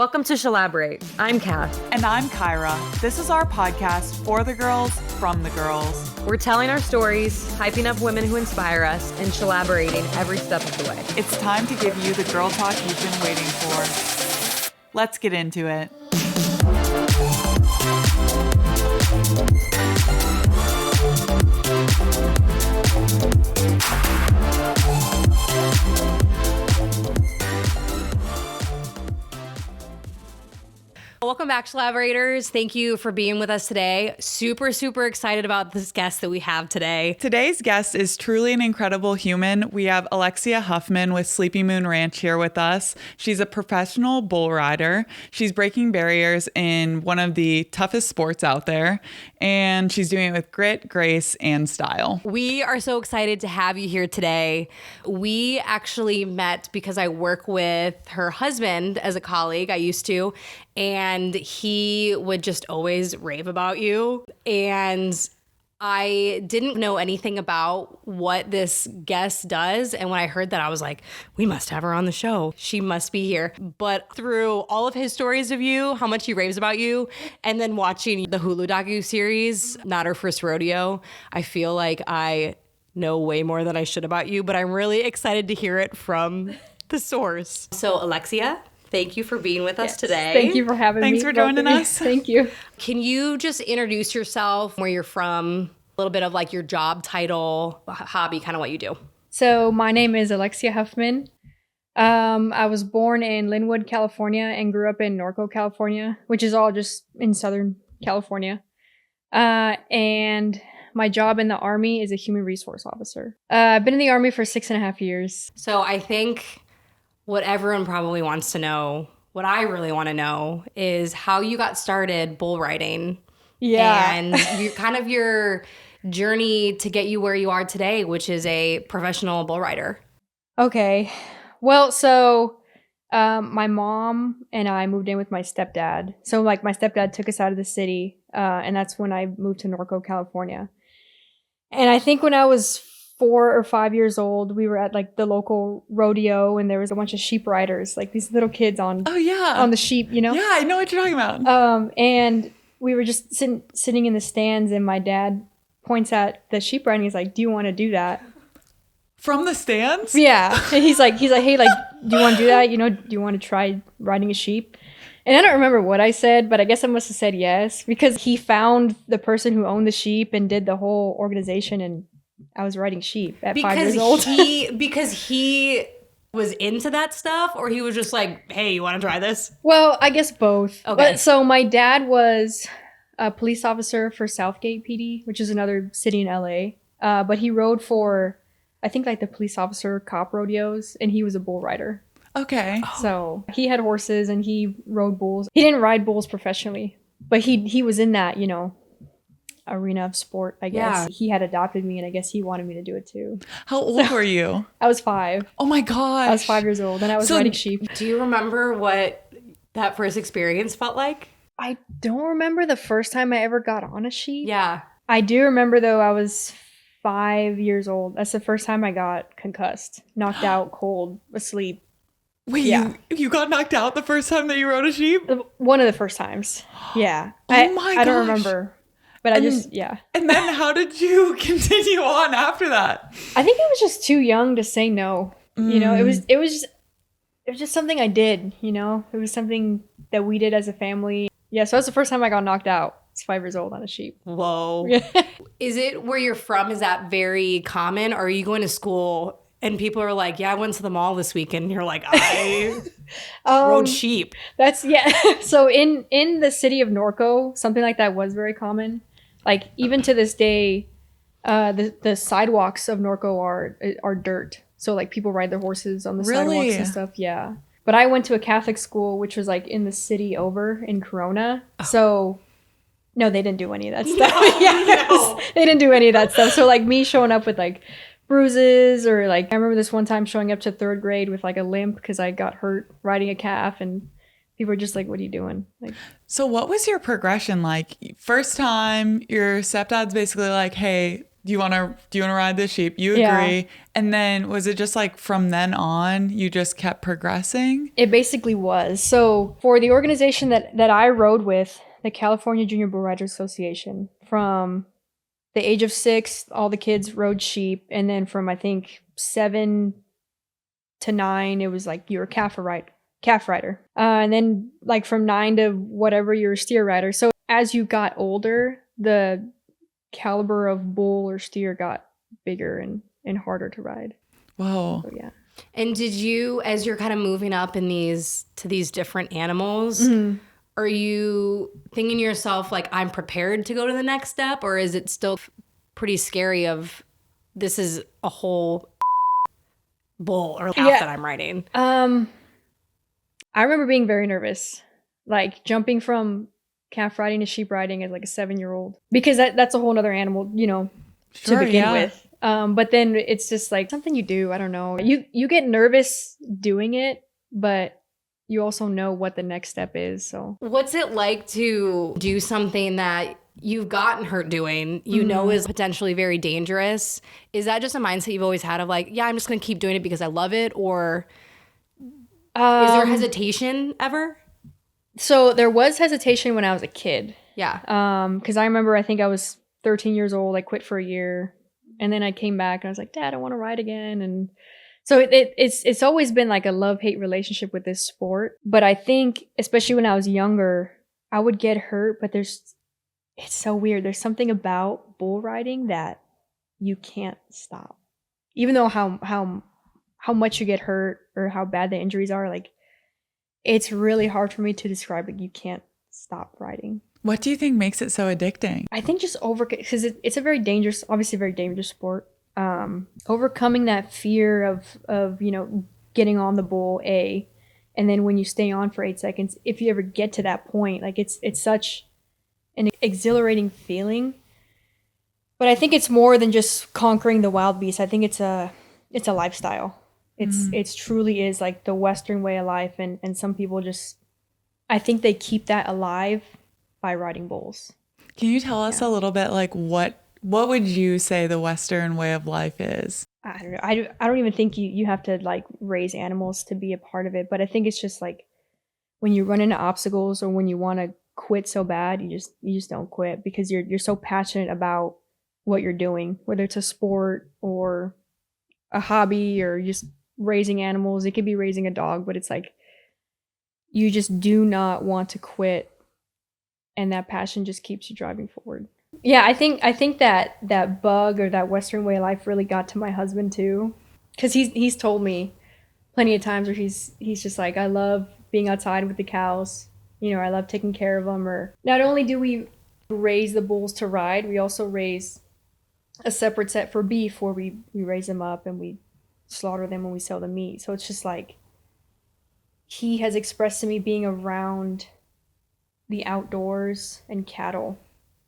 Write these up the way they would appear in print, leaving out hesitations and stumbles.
Welcome to Shalaborate. I'm Kath. And I'm Kyra. This is our podcast for the girls, from the girls. We're telling our stories, hyping up women who inspire us, and shalaborating every step of the way. It's time to give you the girl talk you've been waiting for. Let's get into it. Welcome back, Shalaborators. Thank you for being with us today. Super excited about this guest that we have today. Today's guest is truly an incredible human. We have Alexia Huffman with Sleepy Moon Ranch here with us. She's a professional bull rider. She's breaking barriers in one of the toughest sports out there, and she's doing it with grit, grace, and style. We are so excited to have you here today. We actually met because I work with her husband as a colleague. I used to. And he would just always rave about you. And I didn't know anything about what this guest does. And when I heard that, I was like, we must have her on the show. She must be here. But through all of his stories of you, how much he raves about you, and then watching the Hulu docu-series, Not Her First Rodeo, I feel like I know way more than I should about you. But I'm really excited to hear it from the source. So, Alexia, thank you for being with us today. Thank you for having me. Thanks for joining us. Thank you. Can you just introduce yourself, where you're from, a little bit of like your job title, hobby, kind of what you do? So my name is Alexia Huffman. I was born in Linwood, California, and grew up in Norco, California, which is all just in Southern California. And my job in the Army is a human resource officer. I've been in the Army for 6.5 years. So I think what everyone probably wants to know, what I really want to know, is how you got started bull riding. Yeah. And your journey to get you where you are today, which is a professional bull rider. Okay. Well, so my mom and I moved in with my stepdad. So like my stepdad took us out of the city, and that's when I moved to Norco, California. And I think when I was 4 or 5 years old, we were at like the local rodeo, and there was a bunch of sheep riders, like these little kids on the sheep, you know? Yeah, I know what you're talking about. And we were just sitting in the stands, and my dad points at the sheep riding. He's like, "Do you want to do that?" From the stands? Yeah. And he's like, "Hey, like, do you want to do that? You know, do you want to try riding a sheep?" And I don't remember what I said, but I guess I must have said yes, because he found the person who owned the sheep and did the whole organization, and I was riding sheep at 5 years old. Because he was into that stuff, or he was just like, hey, you want to try this? Well, I guess both. Okay. But, so my dad was a police officer for Southgate PD, which is another city in LA. But he rode for, I think, like the police officer cop rodeos, and he was a bull rider. Okay. So he had horses and he rode bulls. He didn't ride bulls professionally, but he was in that, you know, arena of sport, I guess. Yeah. He had adopted me, and I guess he wanted me to do it too. How old were you? I was 5. Oh my gosh. I was 5 years old, and I was riding sheep. Do you remember what that first experience felt like? I don't remember the first time I ever got on a sheep. Yeah. I do remember, though, I was 5 years old. That's the first time I got concussed, knocked out, cold, asleep. Wait, yeah. you got knocked out the first time that you rode a sheep? One of the first times. Yeah. Oh my gosh. I don't remember. But yeah. And then how did you continue on after that? I think I was just too young to say no. You know, it was just something I did, you know? It was something that we did as a family. Yeah, so that's the first time I got knocked out. I was 5 years old on a sheep. Whoa. Is it where you're from? Is that very common? Or are you going to school and people are like, yeah, I went to the mall this weekend. And you're like, I rode sheep. That's, yeah. So in the city of Norco, something like that was very common. Like, even to this day, the sidewalks of Norco are dirt. So, like, people ride their horses on the sidewalks and stuff. Yeah. But I went to a Catholic school, which was, like, in the city over in Corona. Oh. So, no, they didn't do any of that stuff. They didn't do any of that stuff. So, like, me showing up with, like, bruises, or, like, I remember this one time showing up to 3rd grade with, like, a limp because I got hurt riding a calf, and people were just like, what are you doing? Like, so what was your progression like? First time, your stepdad's basically like, hey, do you want to ride the sheep? You Yeah. agree. And then was it just like from then on, you just kept progressing? It basically was. So for the organization that I rode with, the California Junior Bull Riders Association, from the age of 6, all the kids rode sheep, and then from I think 7 to 9, it was like you were calf rider, and then like from 9 to whatever, you're a steer rider. So as you got older, the caliber of bull or steer got bigger and harder to ride. Whoa. So yeah. And did you, as you're kind of moving up in these different animals, are you thinking to yourself like, I'm prepared to go to the next step, or is it still pretty scary of this is a whole bull or calf that I'm riding? I remember being very nervous, like jumping from calf riding to sheep riding as like a 7-year-old, because that's a whole other animal, Sure, to begin yeah. with. But then it's just like something you do. I don't know. You get nervous doing it, but you also know what the next step is. So What's it like to do something that you've gotten hurt doing, know is potentially very dangerous? Is that just a mindset you've always had of like, yeah, I'm just going to keep doing it because I love it? Or is there hesitation ever? So there was hesitation when I was a kid. Yeah. Because I remember, I think I was 13 years old. I quit for a year, and then I came back and I was like, Dad, I want to ride again. And so it's always been like a love-hate relationship with this sport. But I think, especially when I was younger, I would get hurt, but it's so weird. There's something about bull riding that you can't stop. Even though how much you get hurt or how bad the injuries are, like, it's really hard for me to describe. Like, you can't stop riding. What do you think makes it so addicting? I think just because it's a very dangerous, obviously very dangerous sport. Overcoming that fear of getting on the bull, and then when you stay on for 8 seconds, if you ever get to that point, like it's such an exhilarating feeling. But I think it's more than just conquering the wild beast. I think it's a lifestyle. It's truly is like the Western way of life, and some people just, I think they keep that alive by riding bulls. Can you tell us a little bit, like, what would you say the Western way of life is? I don't know. I don't even think you have to like raise animals to be a part of it, but I think it's just like when you run into obstacles or when you want to quit so bad, you just don't quit, because you're so passionate about what you're doing, whether it's a sport or a hobby or just raising animals. It could be raising a dog, but it's like you just do not want to quit, and that passion just keeps you driving forward. Yeah, I think that bug or that Western way of life really got to my husband too, because he's told me plenty of times where he's just like, I love being outside with the cows. I love taking care of them. Or not only do we raise the bulls to ride, we also raise a separate set for beef, where we raise them up and we slaughter them when we sell the meat. So it's just like, he has expressed to me being around the outdoors and cattle,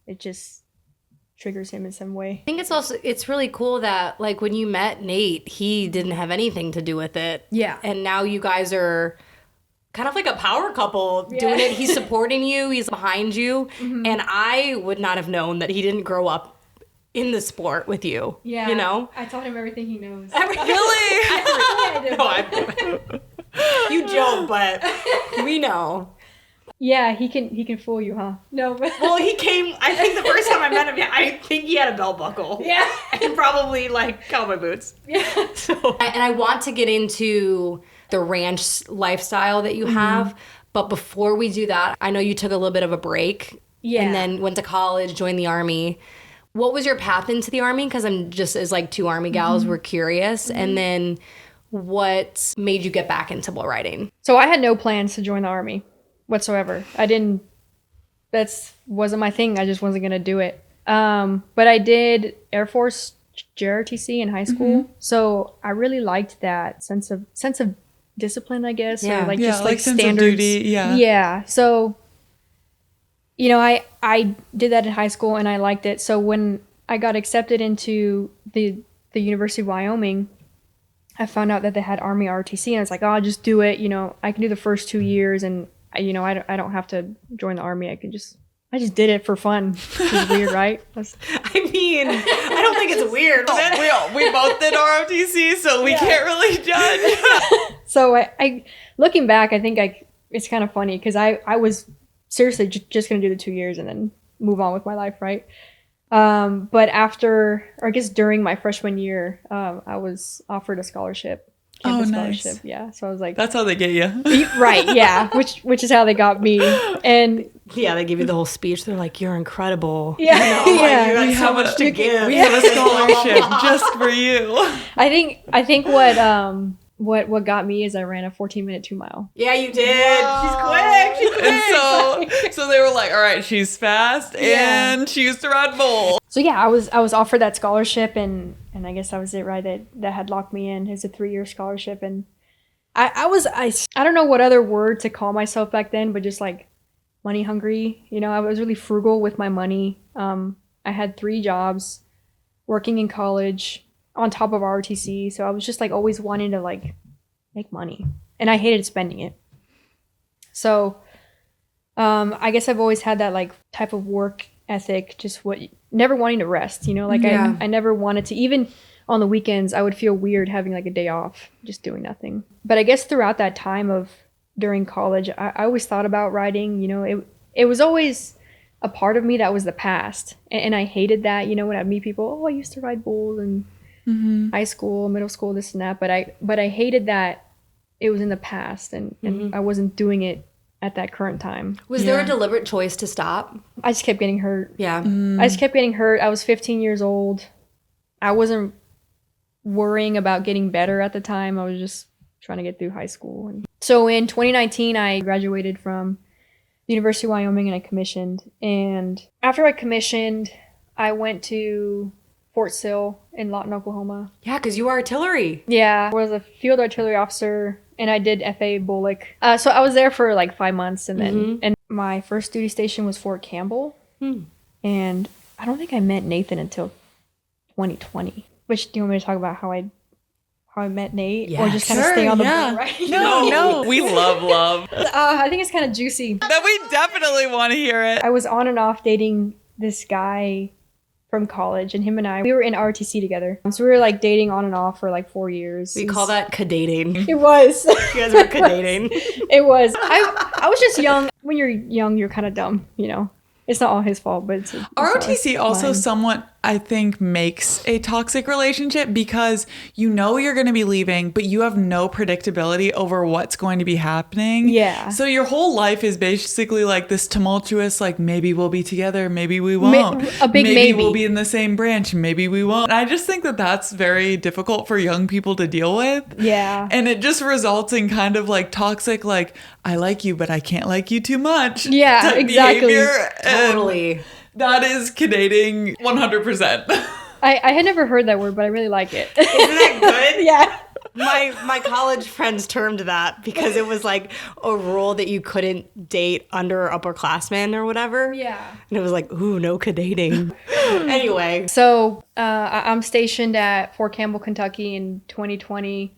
it just triggers him in some way. I think it's really cool that like when you met Nate, he didn't have anything to do with it. Yeah. And now you guys are kind of like a power couple doing it. He's supporting you, he's behind you. Mm-hmm. And I would not have known that he didn't grow up in the sport with you. Yeah. I told him everything he knows. Really? No, you joke, but we know. Yeah, he can fool you, huh? No, but well, he came. I think the first time I met him, I think he had a belt buckle. Yeah, and probably like cowboy boots. Yeah. So, and I want to get into the ranch lifestyle that you have, but before we do that, I know you took a little bit of a break. Yeah. And then went to college, joined the Army. What was your path into the Army? Because I'm just, as like two Army gals, we're curious. And then what made you get back into bull riding? So I had no plans to join the Army whatsoever. Wasn't my thing. I just wasn't going to do it. But I did Air Force JROTC in high school. So I really liked that sense of discipline, I guess. Yeah. Or like just like standards. Sense of duty. Yeah. Yeah. So, I did that in high school and I liked it. So when I got accepted into the University of Wyoming, I found out that they had Army ROTC, and I was like, oh, I'll just do it. I can do the first 2 years, and I don't have to join the Army. I just did it for fun. Which is weird, right? I mean, I don't think it's weird. We both did ROTC, so we can't really judge. So I looking back, I think it's kind of funny because I was seriously just going to do the 2 years and then move on with my life, right? But after, or I guess during my freshman year, I was offered a scholarship. Campus scholarship. Yeah. So I was like, that's how they get you. Right. Yeah. Which is how they got me. And yeah, they give you the whole speech. They're like, "You're incredible. Yeah. You Yeah. got so much to give. We have a scholarship just for you." I think what got me is I ran a 14-minute 2-mile. Yeah, you did. Whoa. She's quick. And so they were like, all right, she's fast and she used to ride bull. So yeah, I was offered that scholarship and I guess that was it, right? That had locked me in. It was a 3-year scholarship and I don't know what other word to call myself back then, but just like money hungry. You know, I was really frugal with my money. I had 3 jobs, working in college on top of ROTC. So I was just like always wanting to like make money and I hated spending it. So I guess I've always had that like type of work ethic, just never wanting to rest, you know, like I never wanted to, even on the weekends, I would feel weird having like a day off, just doing nothing. But I guess throughout that time during college, I always thought about writing, you know, it was always a part of me that was the past. And I hated that, you know, when I'd meet people, oh, I used to ride bulls and high school, middle school, this and that. But I hated that it was in the past and I wasn't doing it at that current time. Was there a deliberate choice to stop? I just kept getting hurt. Yeah. I just kept getting hurt. I was 15 years old. I wasn't worrying about getting better at the time. I was just trying to get through high school. And so in 2019, I graduated from the University of Wyoming and I commissioned. And after I commissioned, I went to Fort Sill in Lawton, Oklahoma. Yeah, because you were artillery. Yeah, I was a field artillery officer and I did FA Bullock. So I was there for like 5 months and then and my first duty station was Fort Campbell. And I don't think I met Nathan until 2020. Which, do you want me to talk about how I met Nate? Yeah, or just kind of stay on the boat, right? No. We love. I think it's kind of juicy. Then we definitely want to hear it. I was on and off dating this guy from college, and him and we were in ROTC together. So we were like dating on and off for like 4 years. We call that cadating. It was. You guys were cadating. It was. I was just young. When you're young, you're kind of dumb, you know. It's not all his fault, but it's ROTC also mine. somewhat, I think, makes a toxic relationship because you know you're going to be leaving, but you have no predictability over what's going to be happening. Yeah. So your whole life is basically like this tumultuous, like maybe we'll be together, maybe we won't. A big maybe. Maybe we'll be in the same branch, maybe we won't. And I just think that that's very difficult for young people to deal with. Yeah. And it just results in kind of like toxic, like, I like you, but I can't like you too much. Yeah, type exactly. behavior. Totally. That is cadating 100%. I had never heard that word, but I really like it. Isn't that good? Yeah. My college friends termed that because it was like a rule that you couldn't date under upperclassmen or whatever. Yeah. And it was like, ooh, no cadating. Anyway. So I'm stationed at Fort Campbell, Kentucky in 2020.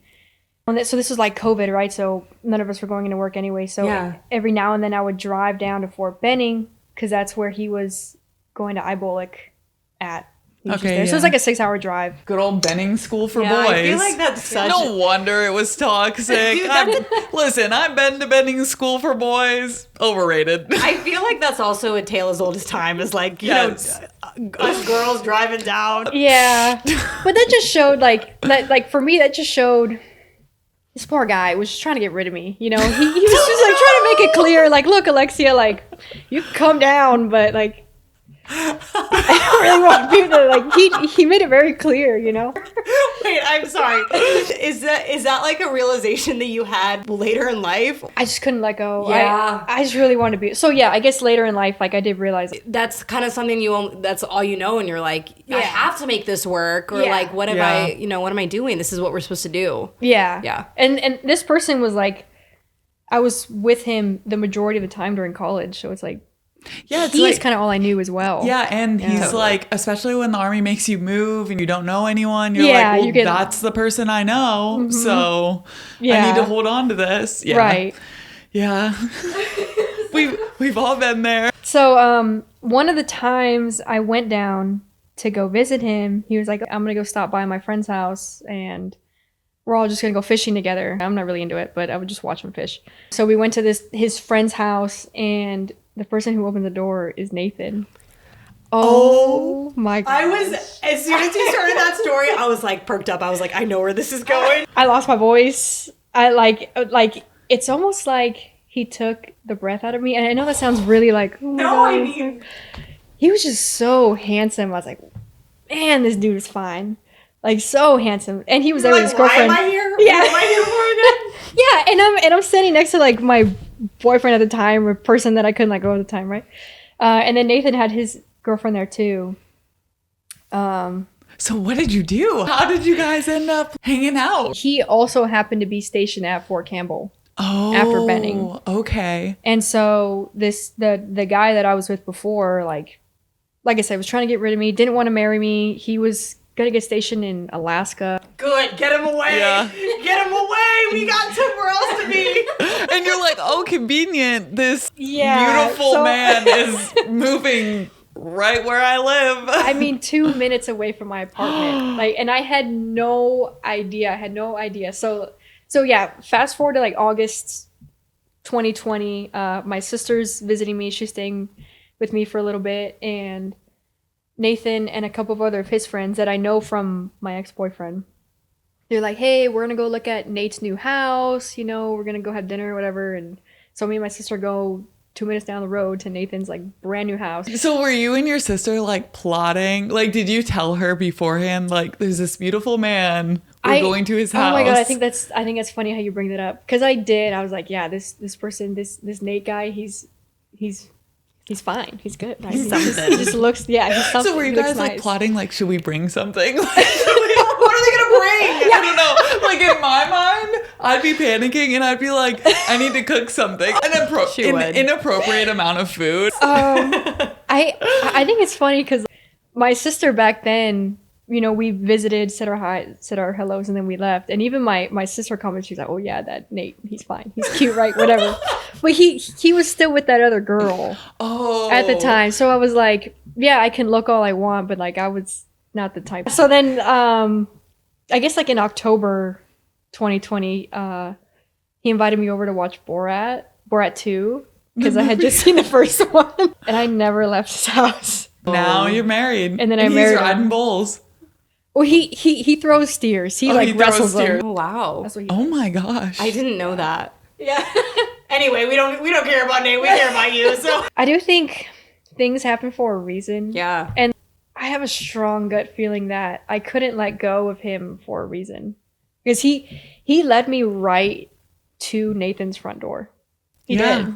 So this was like COVID, right? So none of us were going into work anyway. So every now and then I would drive down to Fort Benning because that's where he was going to IBOLC at. Okay, yeah. So it was like a 6-hour drive. Good old Benning School for Boys. I feel like that's such... No wonder it was toxic. Dude, listen, I've been to Benning School for Boys. Overrated. I feel like that's also a tale as old as time. Is like, you know, us girls driving down. Yeah. But that just showed, like for me, that just showed... This poor guy was just trying to get rid of me, you know? He was just, like, trying to make it clear, like, look, Alexia, like, you can come down, but, like... I don't really want people to like he made it very clear, you know. Wait, I'm sorry. Is that like a realization that you had later in life? I just couldn't let go. Yeah. I just really wanted to be. So yeah, I guess later in life, like I did realize that's kind of something that's all you know, and you're like, I have to make this work, or like, what am I, what am I doing? This is what we're supposed to do. Yeah. Yeah. And this person was like, I was with him the majority of the time during college, so it's like. Yeah, he's kind of all I knew as well. Yeah, and he's like, especially when the Army makes you move and you don't know anyone, you're like, well, that's the person I know, so I need to hold on to this. Yeah. Right. Yeah. We've all been there. So one of the times I went down to go visit him, he was like, I'm gonna go stop by my friend's house and we're all just gonna go fishing together. I'm not really into it, but I would just watch him fish. So we went to his friend's house, and the person who opened the door is Nathan. Oh my god. I was, as soon as you started that story, I was like perked up. I was like, I know where this is going. I lost my voice. I like it's almost like he took the breath out of me. And I know that sounds really like, oh my God. I mean, He was just so handsome. I was like, man, this dude is fine. Like, so handsome. And he was there with his girlfriend. Why am I here? Yeah. What am I here for again? Yeah, and I'm standing next to like my boyfriend at the time, or person that I couldn't let go at the time, right? And then Nathan had his girlfriend there too. So what did you do? How did you guys end up hanging out? He also happened to be stationed at Fort Campbell. Oh, After Benning. Okay. And so the guy that I was with before, like I said, was trying to get rid of me, didn't want to marry me. He was gonna get stationed in Alaska. Good, get him away. Yeah. Get him away. We got somewhere else to be. And you're like, oh, convenient. This Yeah, beautiful so- man is moving right where I live. I mean, 2 minutes away from my apartment. Like, and I had no idea. So yeah, fast forward to like August 2020. My sister's visiting me. She's staying with me for a little bit, and Nathan and a couple of other of his friends that I know from my ex-boyfriend, they're like, hey, we're gonna go look at Nate's new house, we're gonna go have dinner or whatever. And so me and my sister go 2 minutes down the road to Nathan's like brand new house. So were you and your sister like plotting? Like, did you tell her beforehand, like, there's this beautiful man, we're going to his house? Oh my god, I think that's funny how you bring that up, because I did. I was like, yeah, this person, this Nate guy, he's fine. He's good. Like, He's something. He just looks, yeah, he's something. So were you He looks guys like nice. plotting, like, should we bring something? What are they gonna bring? I don't know. Like, in my mind, I'd be panicking and I'd be like, I need to cook something. She would. Inappropriate amount of food. I think it's funny because my sister back then, we visited, said our hi, said our hellos, and then we left. And even my sister commented, she's like, oh yeah, that Nate, he's fine. He's cute, right? Whatever. But he was still with that other girl at the time. So I was like, yeah, I can look all I want, but like I was not the type. So then I guess like in October 2020, he invited me over to watch Borat 2, because I had just seen the first one. And I never left his house. Now you're married. And then I he's married him. riding bulls. Well, he throws steers. He he throws wrestles steers. them. Oh, wow. That's what he Oh my gosh. I didn't know that. Yeah. Anyway, we don't care about Nate. We care about you. So I do think things happen for a reason. Yeah. And I have a strong gut feeling that I couldn't let go of him for a reason. Because he led me right to Nathan's front door. He did.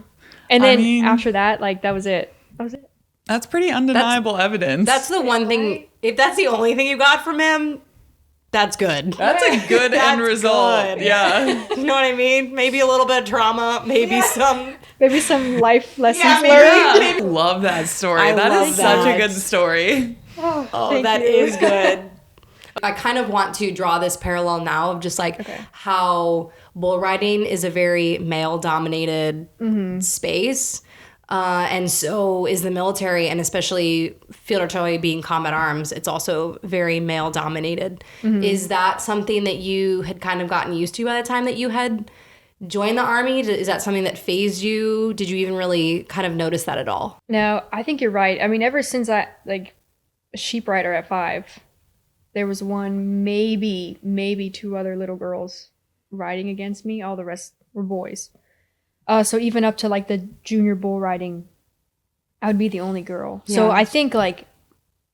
And then after that, like, that was it. That's pretty undeniable evidence. That's the one thing. If that's the only thing you got from him, that's good. That's a good end result. good. Yeah. you know what I mean? Maybe a little bit of trauma. Maybe some. Maybe some life lessons Yeah, learned. I love that story. I That love is such a that. good story. Oh, that is good. I kind of want to draw this parallel now of just like how bull riding is a very male dominated space. And so is the military, and especially field artillery being combat arms, it's also very male dominated. Is that something that you had kind of gotten used to by the time that you had joined the Army? Is that something that fazed you? Did you even really kind of notice that at all? No, I think you're right. I mean, ever since I, like, a sheep rider at 5, there was one, maybe 2 other little girls riding against me. All the rest were boys. So even up to like the junior bull riding, I would be the only girl. So Yeah. I think like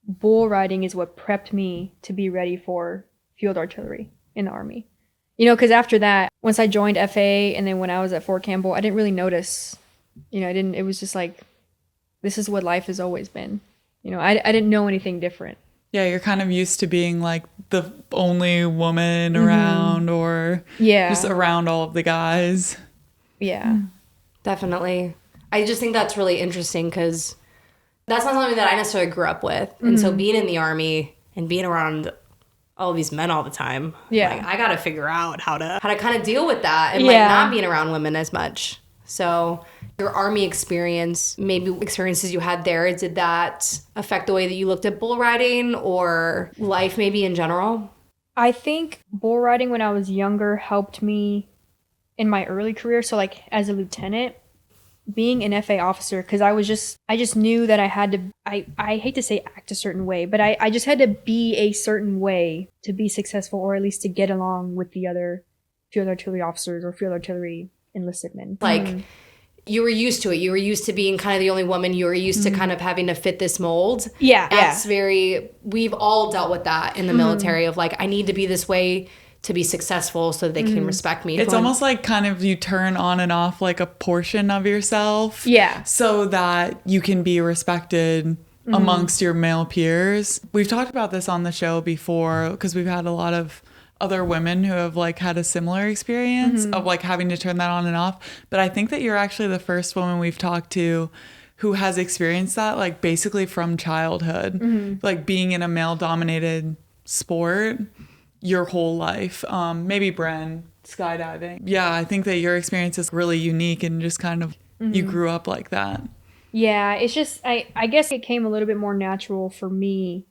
bull riding is what prepped me to be ready for field artillery in the Army. Because after that, once I joined FA and then when I was at Fort Campbell, I didn't really notice. It was just like, this is what life has always been. I didn't know anything different. Yeah, you're kind of used to being like the only woman around, or Yeah. just around all of the guys. Yeah. Definitely. I just think that's really interesting because that's not something that I necessarily grew up with. And so being in the Army and being around all these men all the time, Yeah. like, I got to figure out how to kind of deal with that and Yeah. like not being around women as much. So Your Army experience, maybe experiences you had there, did that affect the way that you looked at bull riding or life maybe in general? I think bull riding when I was younger helped me in my early career. So like as a lieutenant, being an FA officer, because I just knew that I had to, I hate to say act a certain way, but I just had to be a certain way to be successful, or at least to get along with the other field artillery officers or field artillery enlisted men. Like, you were used to it. You were used to being kind of the only woman. You were used to kind of having to fit this mold. Yeah. That's we've all dealt with that in the military of like, I need to be this way to be successful so that they can respect me. It's almost like kind of you turn on and off like a portion of yourself. Yeah. So that you can be respected amongst your male peers. We've talked about this on the show before because we've had a lot of other women who have like had a similar experience of like having to turn that on and off. But I think that you're actually the first woman we've talked to who has experienced that like basically from childhood, like being in a male dominated sport your whole life. Maybe Bren, skydiving. Yeah, I think that your experience is really unique and just kind of you grew up like that. Yeah, it's just I guess it came a little bit more natural for me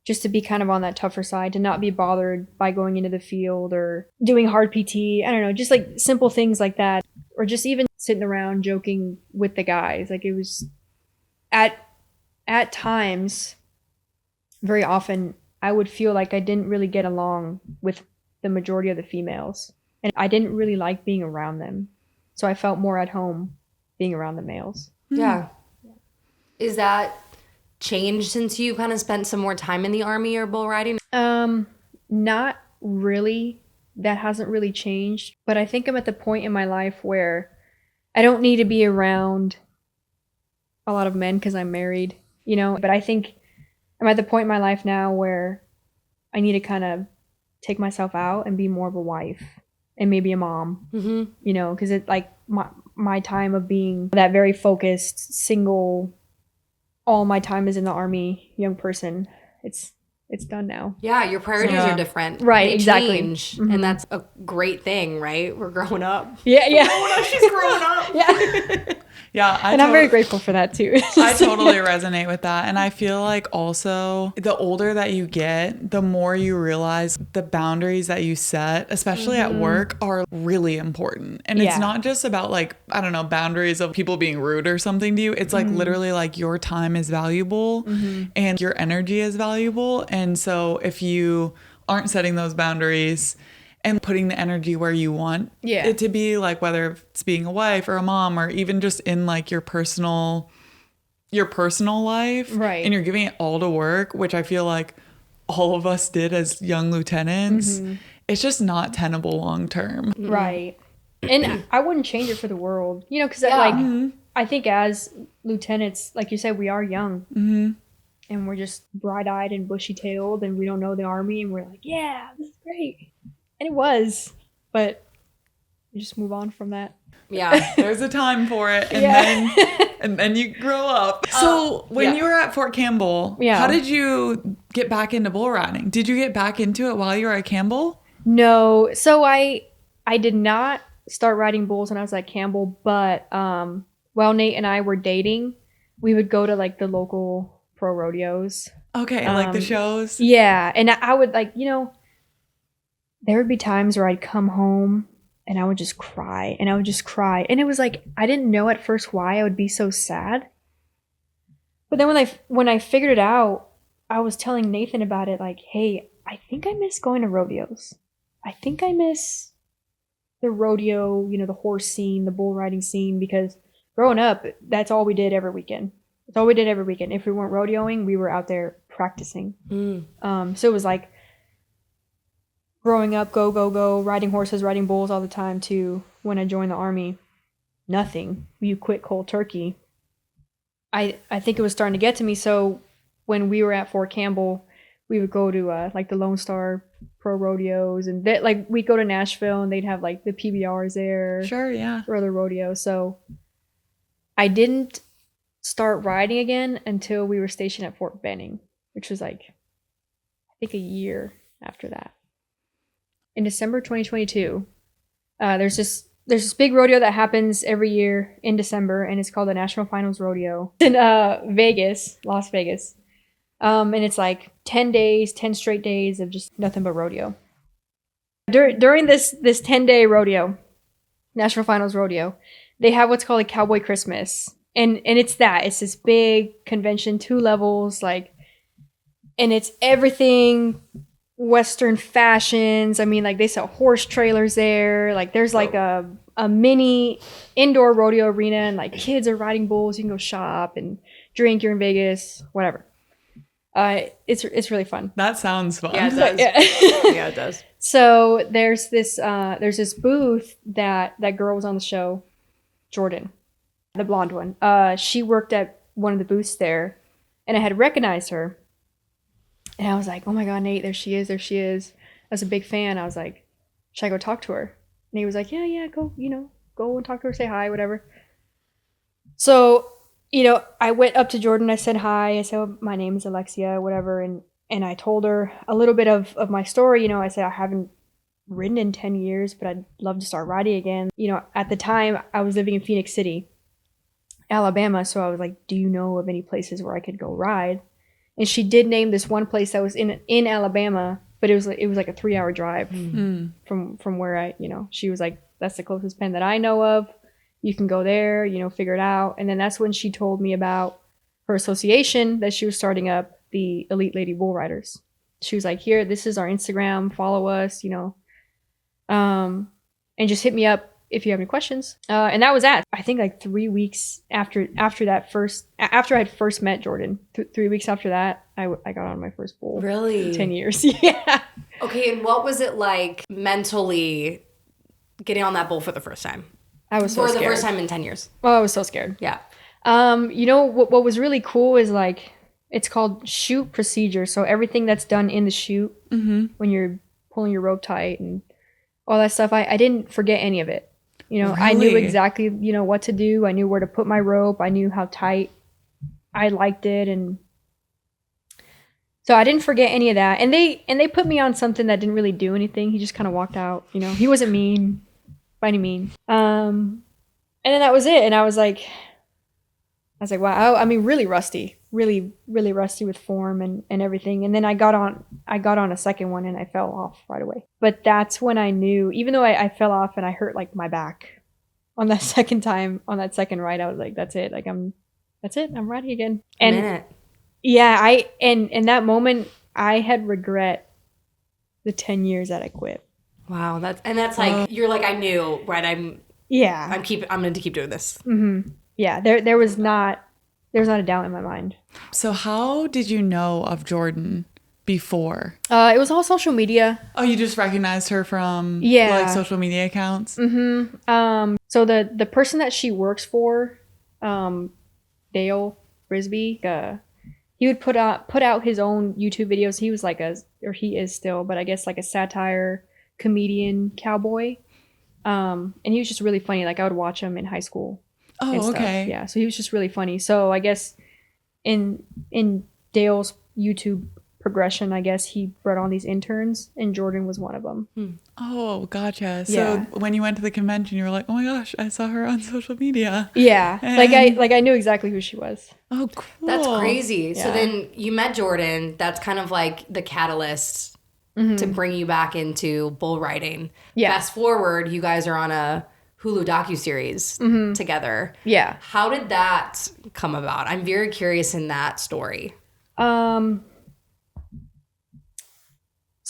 just to be kind of on that tougher side, to not be bothered by going into the field or doing hard PT. I don't know, just like simple things like that, or just even sitting around joking with the guys. Like it was at times, very often, I would feel like I didn't really get along with the majority of the females, and I didn't really like being around them. So I felt more at home being around the males. Yeah. Is that changed since you kind of spent some more time in the Army or bull riding? Not really. That hasn't really changed. But I think I'm at the point in my life where I don't need to be around a lot of men because I'm married, you know. But I think I'm at the point in my life now where I need to kind of take myself out and be more of a wife and maybe a mom, you know, because it like my time of being that very focused, single, all my time is in the Army young person. It's done now. Yeah, your priorities are different. Right, They exactly. change, and that's a great thing, right? We're growing up. Yeah. She's growing up. Yeah. Yeah, And I'm very grateful for that too. I totally resonate with that. And I feel like also the older that you get, the more you realize the boundaries that you set, especially at work, are really important. And it's not just about like, I don't know, boundaries of people being rude or something to you. It's like literally like your time is valuable and your energy is valuable. And so if you aren't setting those boundaries and putting the energy where you want it to be, like whether it's being a wife or a mom or even just in like your personal life, right? And you're giving it all to work, which I feel like all of us did as young lieutenants. It's just not tenable long term, right? And I wouldn't change it for the world, you know, because like I think as lieutenants, like you said, we are young and we're just bright-eyed and bushy-tailed and we don't know the Army and we're like, yeah, this is great. And it was, but you just move on from that. Yeah. There's a time for it, and then you grow up. So when you were at Fort Campbell, how did you get back into bull riding? Did you get back into it while you were at Campbell? No. So I did not start riding bulls when I was at Campbell, but while Nate and I were dating, we would go to like the local pro rodeos. Okay, like the shows? Yeah. And I would like, you know, there would be times where I'd come home and I would just cry and I would just cry. And it was like, I didn't know at first why I would be so sad. But then when I figured it out, I was telling Nathan about it like, hey, I think I miss going to rodeos. I think I miss the rodeo, you know, the horse scene, the bull riding scene, because growing up, that's all we did every weekend. That's all we did every weekend. If we weren't rodeoing, we were out there practicing. So it was like, growing up, go, riding horses, riding bulls all the time too. When I joined the Army, nothing. You quit cold turkey. I think it was starting to get to me. So when we were at Fort Campbell, we would go to like the Lone Star Pro rodeos, and like we'd go to Nashville and they'd have like the PBRs there. Sure, yeah. Or other rodeos. So I didn't start riding again until we were stationed at Fort Benning, which was like I think a year after that. In December 2022, there's this there's this big rodeo that happens every year in December, and it's called the National Finals Rodeo in Vegas, Las Vegas. And it's like 10 days, 10 straight days of just nothing but rodeo. During this 10-day rodeo, National Finals Rodeo, they have what's called a Cowboy Christmas. And it's this big convention, 2 levels, like, and it's everything Western fashions. I mean, like, they sell horse trailers there. Like, there's like a mini indoor rodeo arena, and like kids are riding bulls. You can go shop and drink. You're in Vegas, whatever. It's really fun. That sounds fun. Yeah, it does. Yeah, it does. So there's this booth that girl was on the show, Jordan, the blonde one. She worked at one of the booths there, and I had recognized her. And I was like, oh my God, Nate, there she is. I was a big fan. I was like, should I go talk to her? And he was like, yeah, go and talk to her, say hi, whatever. So, I went up to Jordan. I said hi. I said, oh, my name is Alexia, whatever. And I told her a little bit of my story. I said, I haven't ridden in 10 years, but I'd love to start riding again. At the time, I was living in Phoenix City, Alabama. So I was like, do you know of any places where I could go ride? And she did name this one place that was in Alabama, but it was like a 3-hour drive from where she was like, that's the closest pen that I know of. You can go there, figure it out. And then that's when she told me about her association that she was starting up, the Elite Lady Bull Riders. She was like, here, this is our Instagram, follow us, and just hit me up if you have any questions. And that was I think like 3 weeks after I had first met Jordan, 3 weeks after that, I got on my first bull. Really? In 10 years. Yeah. Okay, and what was it like mentally getting on that bull for the first time? I was so scared. For the first time in 10 years. Oh, I was so scared. Yeah. What was really cool is like, it's called chute procedure. So everything that's done in the chute, when you're pulling your rope tight and all that stuff, I didn't forget any of it. Really? I knew exactly, what to do. I knew where to put my rope. I knew how tight I liked it. And so I didn't forget any of that. And they put me on something that didn't really do anything. He just kind of walked out, he wasn't mean by any means. And then that was it. And I was like, wow, I mean, really rusty, really, really rusty with form and everything. And then I got on a second one and I fell off right away. But that's when I knew, even though I fell off and I hurt like my back on that second ride, I was like, that's it. Like that's it. I'm riding again. And yeah, in that moment I had regret the 10 years that I quit. Wow. That's like, you're like, I knew, right? I'm going to keep doing this. Mm-hmm. Yeah, there was not a doubt in my mind. So how did you know of Jordan before? It was all social media. Oh, you just recognized her from like social media accounts? Mm-hmm. So the person that she works for, Dale Frisbee, he would put out his own YouTube videos. He was like he is still, but I guess like a satire comedian cowboy. And he was just really funny. Like I would watch him in high school. Oh, okay. Yeah, so he was just really funny. So I guess in Dale's YouTube progression, I guess he brought on these interns, and Jordan was one of them. Oh, gotcha. So Yeah. when you went to the convention, you were like, "Oh my gosh, I saw her on social media." Yeah, And- like I knew exactly who she was. Oh, cool. That's crazy. So Yeah. then you met Jordan. That's kind of like the catalyst to bring you back into bull riding. Yeah. Fast forward, you guys are on a Hulu docuseries together. Yeah. How did that come about? I'm very curious in that story. So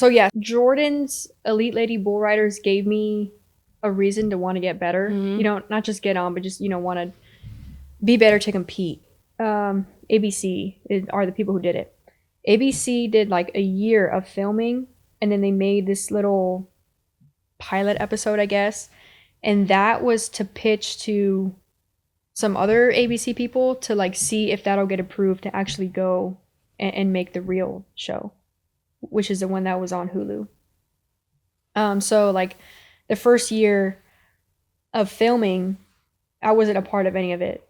yeah, Jordan's Elite Lady Bull Riders gave me a reason to want to get better. Not just get on, but just want to be better to compete. ABC are the people who did it. ABC did like a year of filming, and then they made this little pilot episode, I guess. And that was to pitch to some other ABC people to like see if that'll get approved to actually go and make the real show, which is the one that was on Hulu. So like the first year of filming, I wasn't a part of any of it.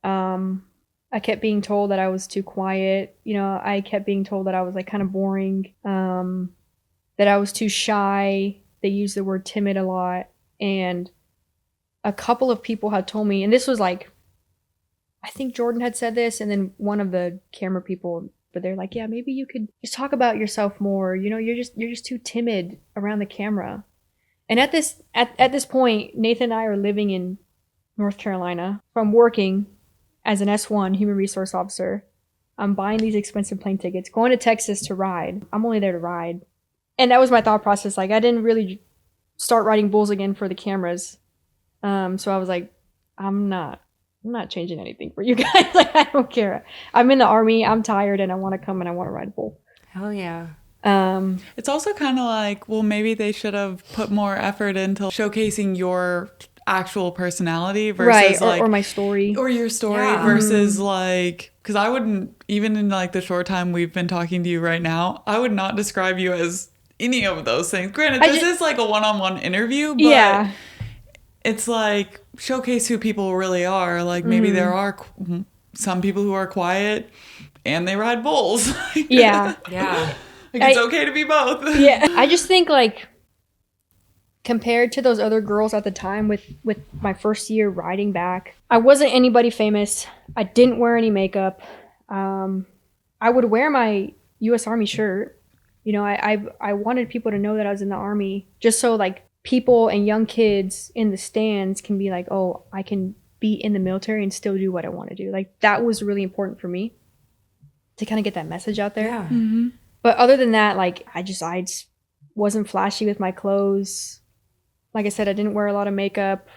I kept being told that I was too quiet. I kept being told that I was like kind of boring, that I was too shy. They used the word timid a lot. And a couple of people had told me, and this was like, I think Jordan had said this, and then one of the camera people, but they're like, yeah, maybe you could just talk about yourself more. You know, you're just too timid around the camera. And at this point, Nathan and I are living in North Carolina. I'm working as an S1 human resource officer. I'm buying these expensive plane tickets, going to Texas to ride. I'm only there to ride. And that was my thought process. Like, I didn't really start riding bulls again for the cameras. So I was like, I'm not changing anything for you guys. Like, I don't care. I'm in the Army. I'm tired, and I want to come and I want to ride a bull. Hell yeah. It's also kind of like, well, maybe they should have put more effort into showcasing your actual personality versus right, or my story. Or your story versus like, because I wouldn't, even in like the short time we've been talking to you right now, I would not describe you as any of those things. Granted, this is like a one-on-one interview, but it's like showcase who people really are. Like maybe there are some people who are quiet and they ride bulls. Yeah. Like it's okay to be both. Yeah. I just think like compared to those other girls at the time with my first year riding back, I wasn't anybody famous. I didn't wear any makeup. I would wear my U.S. Army shirt. You know, I wanted people to know that I was in the Army just so like people and young kids in the stands can be like, oh, I can be in the military and still do what I want to do. Like that was really important for me to kind of get that message out there. Yeah. Mm-hmm. But other than that, like I just wasn't flashy with my clothes. Like I said, I didn't wear a lot of makeup.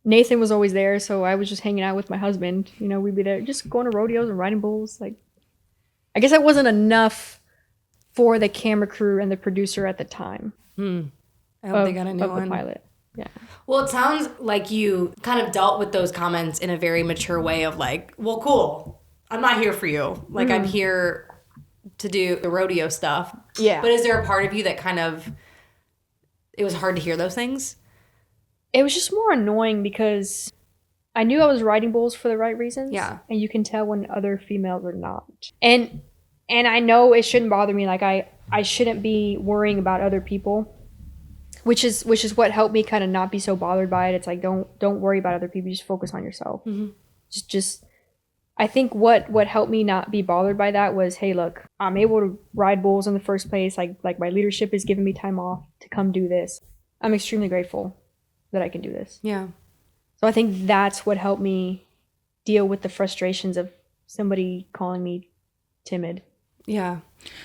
Nathan was always there, so I was just hanging out with my husband. You know, we'd be there just going to rodeos and riding bulls. Like, I guess I wasn't enough for the camera crew and the producer at the time. I hope they got a new one. The pilot. Yeah. Well, it sounds like you kind of dealt with those comments in a very mature way of like, well, cool. I'm not here for you. Like, I'm here to do the rodeo stuff. Yeah. But is there a part of you that kind of, it was hard to hear those things? It was just more annoying because I knew I was riding bulls for the right reasons. Yeah. And you can tell when other females are not. And I know it shouldn't bother me. Like I shouldn't be worrying about other people, which is what helped me kind of not be so bothered by it. It's like, don't worry about other people. Just focus on yourself. Mm-hmm. Just I think what helped me not be bothered by that was, hey, look, I'm able to ride bulls in the first place. Like my leadership is giving me time off to come do this. I'm extremely grateful that I can do this. Yeah. So I think that's what helped me deal with the frustrations of somebody calling me timid. Yeah.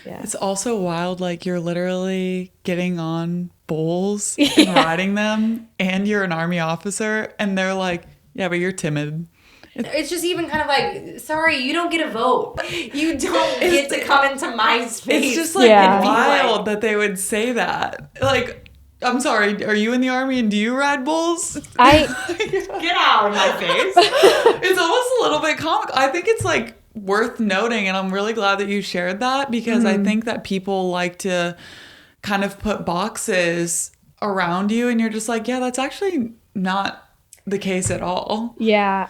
Yeah. It's also wild, like you're literally getting on bulls and riding them, and you're an Army officer, and they're like, yeah, but you're timid. It's just even kind of like, sorry, you don't get a vote. You don't get to come into my space. It's just like Yeah. wild that they would say that. Like, I'm sorry, are you in the Army and do you ride bulls? Get out of my face. It's almost a little bit comical. I think it's like worth noting, and I'm really glad that you shared that, because I think that people like to kind of put boxes around you, and you're just like, yeah, that's actually not the case at all. Yeah.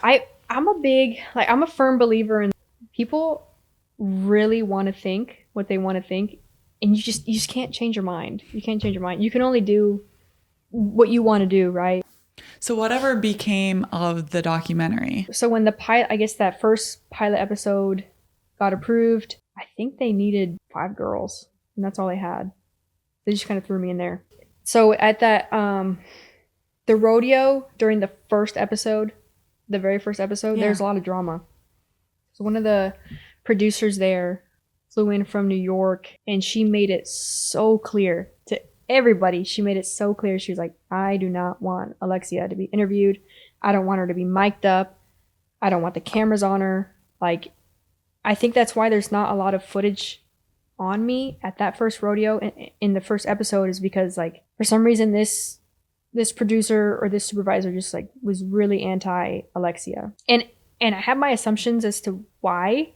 I'm a firm believer in people really want to think what they want to think, and you just can't change your mind. You can't change your mind. You can only do what you want to do, right? So whatever became of the documentary? So when the pilot, I guess that first pilot episode got approved, I think they needed 5 girls, and that's all they had. They just kind of threw me in there. So at that, the rodeo during the first episode, the very first episode, there's a lot of drama. So one of the producers there flew in from New York, and she made it so clear to everybody. She made it so clear. She was like, I do not want Alexia to be interviewed. I don't want her to be mic'd up. I don't want the cameras on her. Like, I think that's why there's not a lot of footage on me at that first rodeo in the first episode, is because like for some reason this producer or this supervisor just like was really anti Alexia, and I have my assumptions as to why.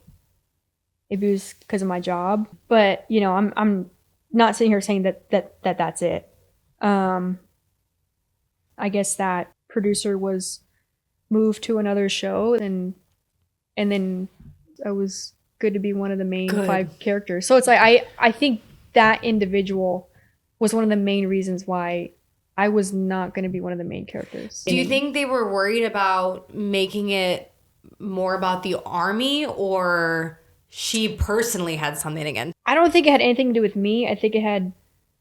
Maybe it was because of my job, but you know, I'm not sitting here saying that's it. I guess that producer was moved to another show, and then I was good to be one of the main 5 characters. So it's like I think that individual was one of the main reasons why I was not going to be one of the main characters. Do you think they were worried about making it more about the army, or she personally had something against? I don't think it had anything to do with me. I think it had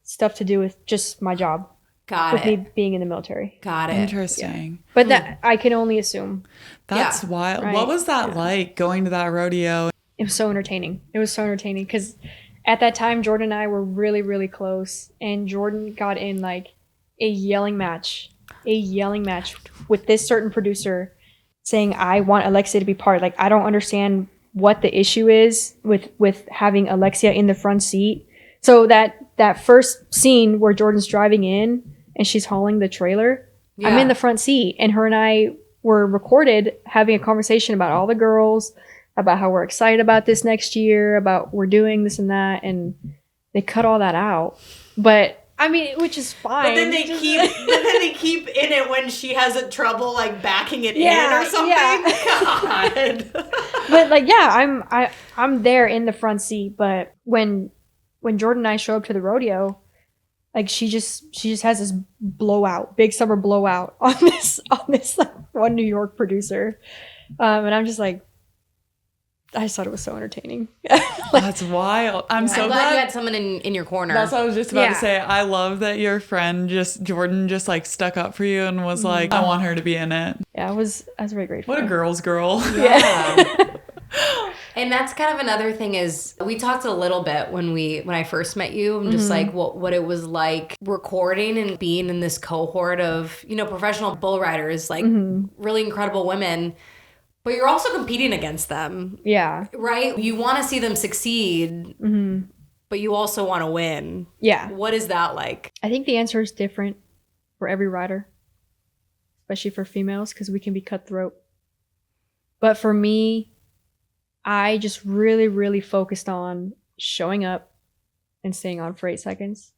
stuff to do with just my job. Got with it. me being in the military. Got it. Interesting. But that I can only assume. That's Yeah, wild. right. What was that like going to that rodeo? It was so entertaining. It was so entertaining because at that time, Jordan and I were really, really close. And Jordan got in like a yelling match with this certain producer saying, I want Alexia to be part. Like, I don't understand what the issue is with having Alexia in the front seat. So that first scene where Jordan's driving in and she's hauling the trailer, Yeah. I'm in the front seat, and her and I were recorded having a conversation about all the girls, about how we're excited about this next year, about we're doing this and that, and they cut all that out. But I mean, which is fine. But then they keep in it when she has a trouble like backing it in Yeah, or something. yeah. God. But like, yeah, I'm there in the front seat. But when Jordan and I show up to the rodeo, like she just has this big summer blowout on this like one New York producer, and I'm just like, I just thought it was so entertaining. That's wild. I'm so I'm glad you had someone in your corner. That's what I was just about to Yeah. say. I love that your friend Jordan just like stuck up for you and was like, I want her to be in it. Yeah, I was very grateful. What a girl's girl. Yeah. And that's kind of another thing is we talked a little bit when I first met you and just like what it was like recording and being in this cohort of, professional bull riders, like really incredible women, but you're also competing against them, Yeah. right? You want to see them succeed, but you also want to win. Yeah. What is that like? I think the answer is different for every rider, especially for females, because we can be cutthroat. But for me, I just really, really focused on showing up and staying on for 8 seconds.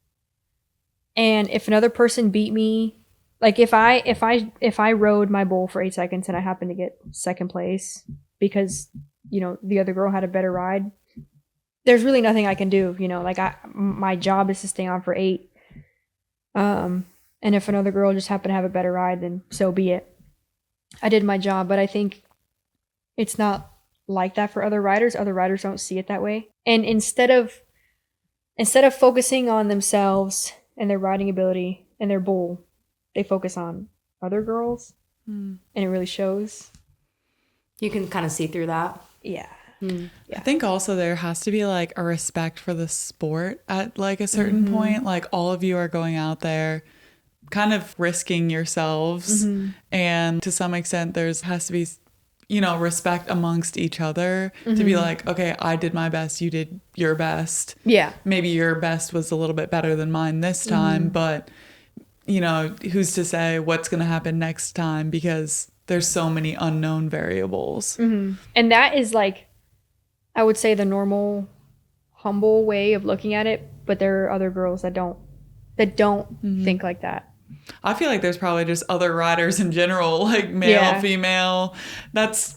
And if another person beat me, like if I rode my bull for 8 seconds and I happened to get second place because, the other girl had a better ride, there's really nothing I can do, like my job is to stay on for 8. And if another girl just happened to have a better ride, then so be it. I did my job, but I think it's not like that for other riders. Other riders don't see it that way. And instead of focusing on themselves and their riding ability and their bull, they focus on other girls, and it really shows. You can kind of see through that. Yeah. I think also there has to be like a respect for the sport at like a certain point. Like all of you are going out there kind of risking yourselves, and to some extent has to be respect amongst each other to be like, okay, I did my best, you did your best. Yeah. Maybe your best was a little bit better than mine this time, but who's to say what's going to happen next time, because there's so many unknown variables. And that is like, I would say, the normal humble way of looking at it, but there are other girls that don't think like that. I feel like there's probably just other riders in general, like male, female. That's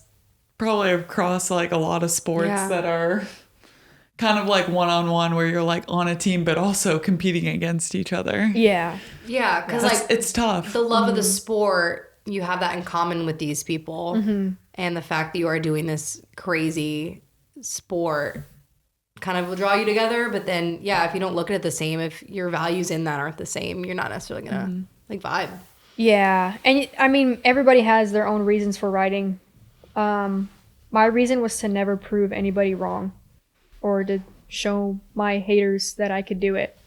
probably across like a lot of sports that are kind of like one-on-one, where you're like on a team, but also competing against each other. Yeah. Yeah, because like it's tough. the love of the sport, you have that in common with these people, and the fact that you are doing this crazy sport kind of will draw you together. But then, if you don't look at it the same, if your values in that aren't the same, you're not necessarily gonna like vibe. Yeah. And I mean, everybody has their own reasons for riding. My reason was to never prove anybody wrong or to show my haters that I could do it.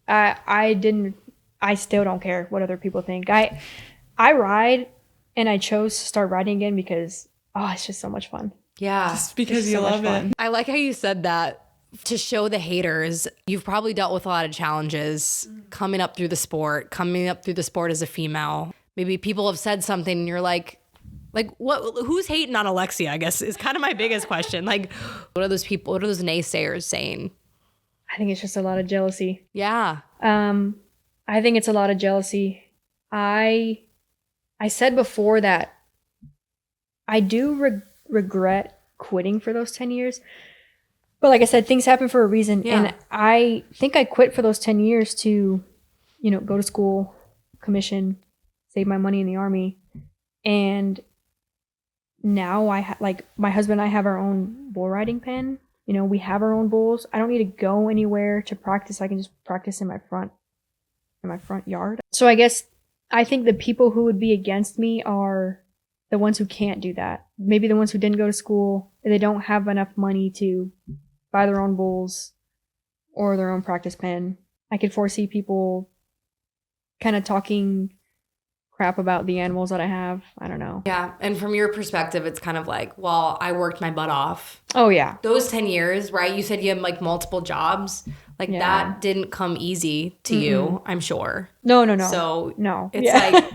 I still don't care what other people think. I ride, and I chose to start riding again because, it's just so much fun. Yeah. Just because It's you so much love fun. it. I like how you said that. To show the haters, you've probably dealt with a lot of challenges coming up through the sport as a female. Maybe people have said something and you're like what? Who's hating on Alexia, I guess, is kind of my biggest question. Like, what are those people, what are those naysayers saying? I think it's just a lot of jealousy. Yeah. I think it's a lot of jealousy. I said before that I do regret quitting for those 10 years. But like I said, things happen for a reason. Yeah. And I think I quit for those 10 years to, go to school, commission, save my money in the Army. And now like my husband and I have our own bull riding pen. You know, we have our own bulls. I don't need to go anywhere to practice. I can just practice in my front yard. So I think the people who would be against me are the ones who can't do that. Maybe the ones who didn't go to school, they don't have enough money to buy their own bulls or their own practice pen. I could foresee people kind of talking crap about the animals that I have. I don't know. Yeah. And from your perspective, it's kind of like, well, I worked my butt off. Oh, yeah. Those 10 years, right? You said you had like multiple jobs. Like that didn't come easy to you, I'm sure. No. So no. It's like...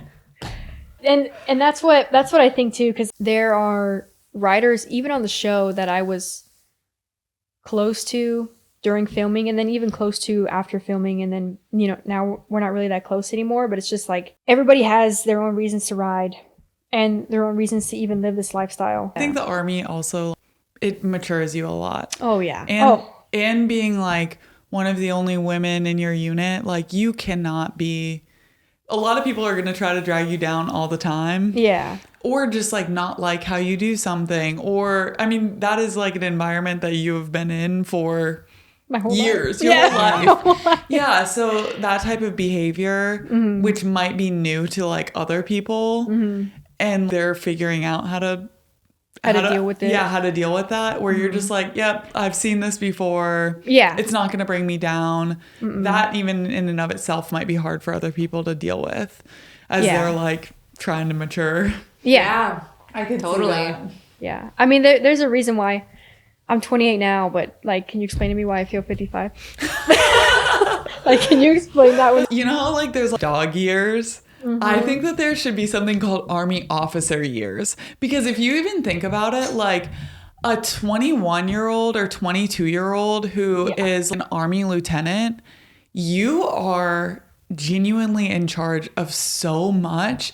And that's what I think too, because there are riders, even on the show, that I was close to during filming and then even close to after filming. And then, you know, now we're not really that close anymore, but it's just like everybody has their own reasons to ride and their own reasons to even live this lifestyle. I think the Army also, it matures you a lot. Oh, yeah. And being like one of the only women in your unit, like you cannot be, a lot of people are going to try to drag you down all the time. Yeah. Or just like not like how you do something. Or, I mean, that is like an environment that you have been in for my whole years, life. your whole life. Yeah, so that type of behavior, which might be new to like other people, and they're figuring out how to deal with it. Yeah, how to deal with that, where you're just like, yep, I've seen this before. Yeah. It's not going to bring me down. That even in and of itself might be hard for other people to deal with as they're like trying to mature. Yeah. I could totally. see that. Yeah. I mean, there's a reason why I'm 28 now, but like, can you explain to me why I feel 55? Like, can you explain that? You know how like there's like dog years? I think that there should be something called Army officer years, because if you even think about it, like a 21-year-old or 22-year-old who is an Army lieutenant, you are genuinely in charge of so much,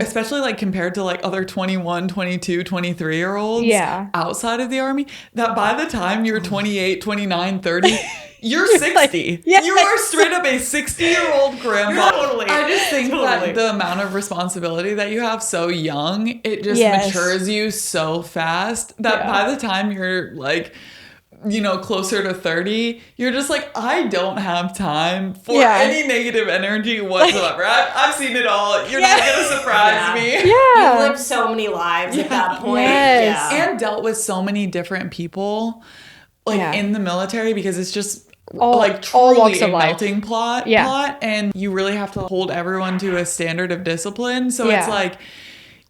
especially like compared to like other 21, 22, 23-year-olds outside of the Army, that by the time you're 28, 29, 30, you're 60. Like, you are straight up a 60-year-old grandma. Totally. I just think that the amount of responsibility that you have so young, it just matures you so fast that by the time you're like, you know, closer to 30, you're just like, I don't have time for any negative energy whatsoever. I've seen it all. You're not going to surprise me. Yeah. You've lived so many lives at that point. Yes. And dealt with so many different people, like in the military, because it's just all truly walks of a life. melting plot, and you really have to hold everyone to a standard of discipline. So it's like,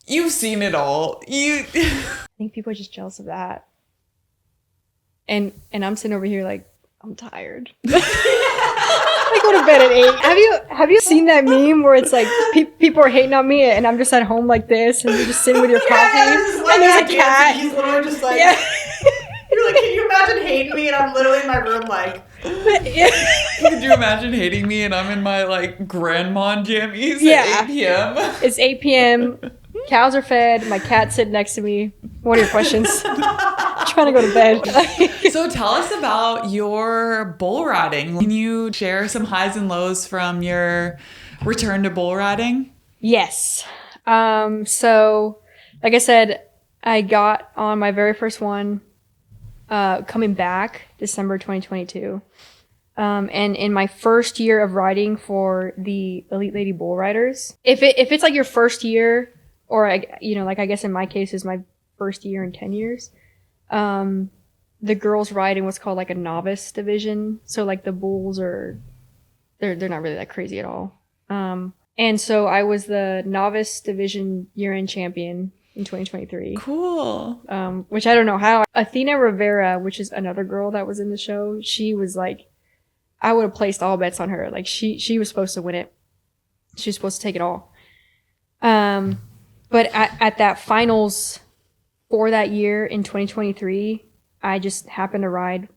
you've seen it all. I think people are just jealous of that. And I'm sitting over here like, I'm tired. I go to bed at 8. Have you seen that meme where it's like people are hating on me and I'm just at home like this and you're just sitting with your coffee and there's a cat. He's literally just like, you're like, can you imagine hating me? And I'm literally in my room like. Could you imagine hating me and I'm in my like grandma jammies at 8 p.m.? It's 8 p.m. Cows are fed. My cat's sitting next to me. What are your questions? Trying to go to bed. So tell us about your bull riding. Can you share some highs and lows from your return to bull riding? Yes. So like I said, I got on my very first one coming back December 2022. And in my first year of riding for the Elite Lady Bull Riders, if it's like your first year, or you know, like I guess in my case is my first year in 10 years, the girls ride in what's called like a novice division. So like the bulls are, they're not really that crazy at all. And so I was the novice division year-end champion in 2023. Cool. Which I don't know how. Athena Rivera, which is another girl that was in the show, she was like, I would have placed all bets on her. Like she was supposed to win it. She was supposed to take it all. But at that finals for that year in 2023, I just happened to ride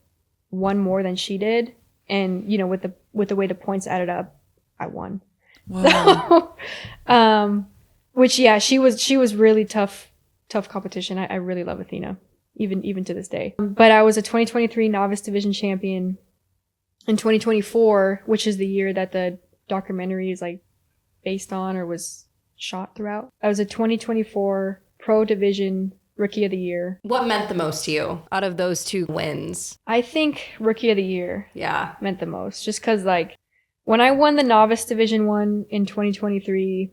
one more than she did. And, you know, with the way the points added up, I won. Wow. Which, yeah, she was really tough competition. I really love Athena, even to this day. But I was a 2023 novice division champion in 2024, which is the year that the documentary is like based on or was shot throughout. I was a 2024 Pro Division Rookie of the Year. What meant the most to you out of those 2 wins? I think Rookie of the Year Yeah. meant the most, just because like when I won the Novice Division 1 in 2023,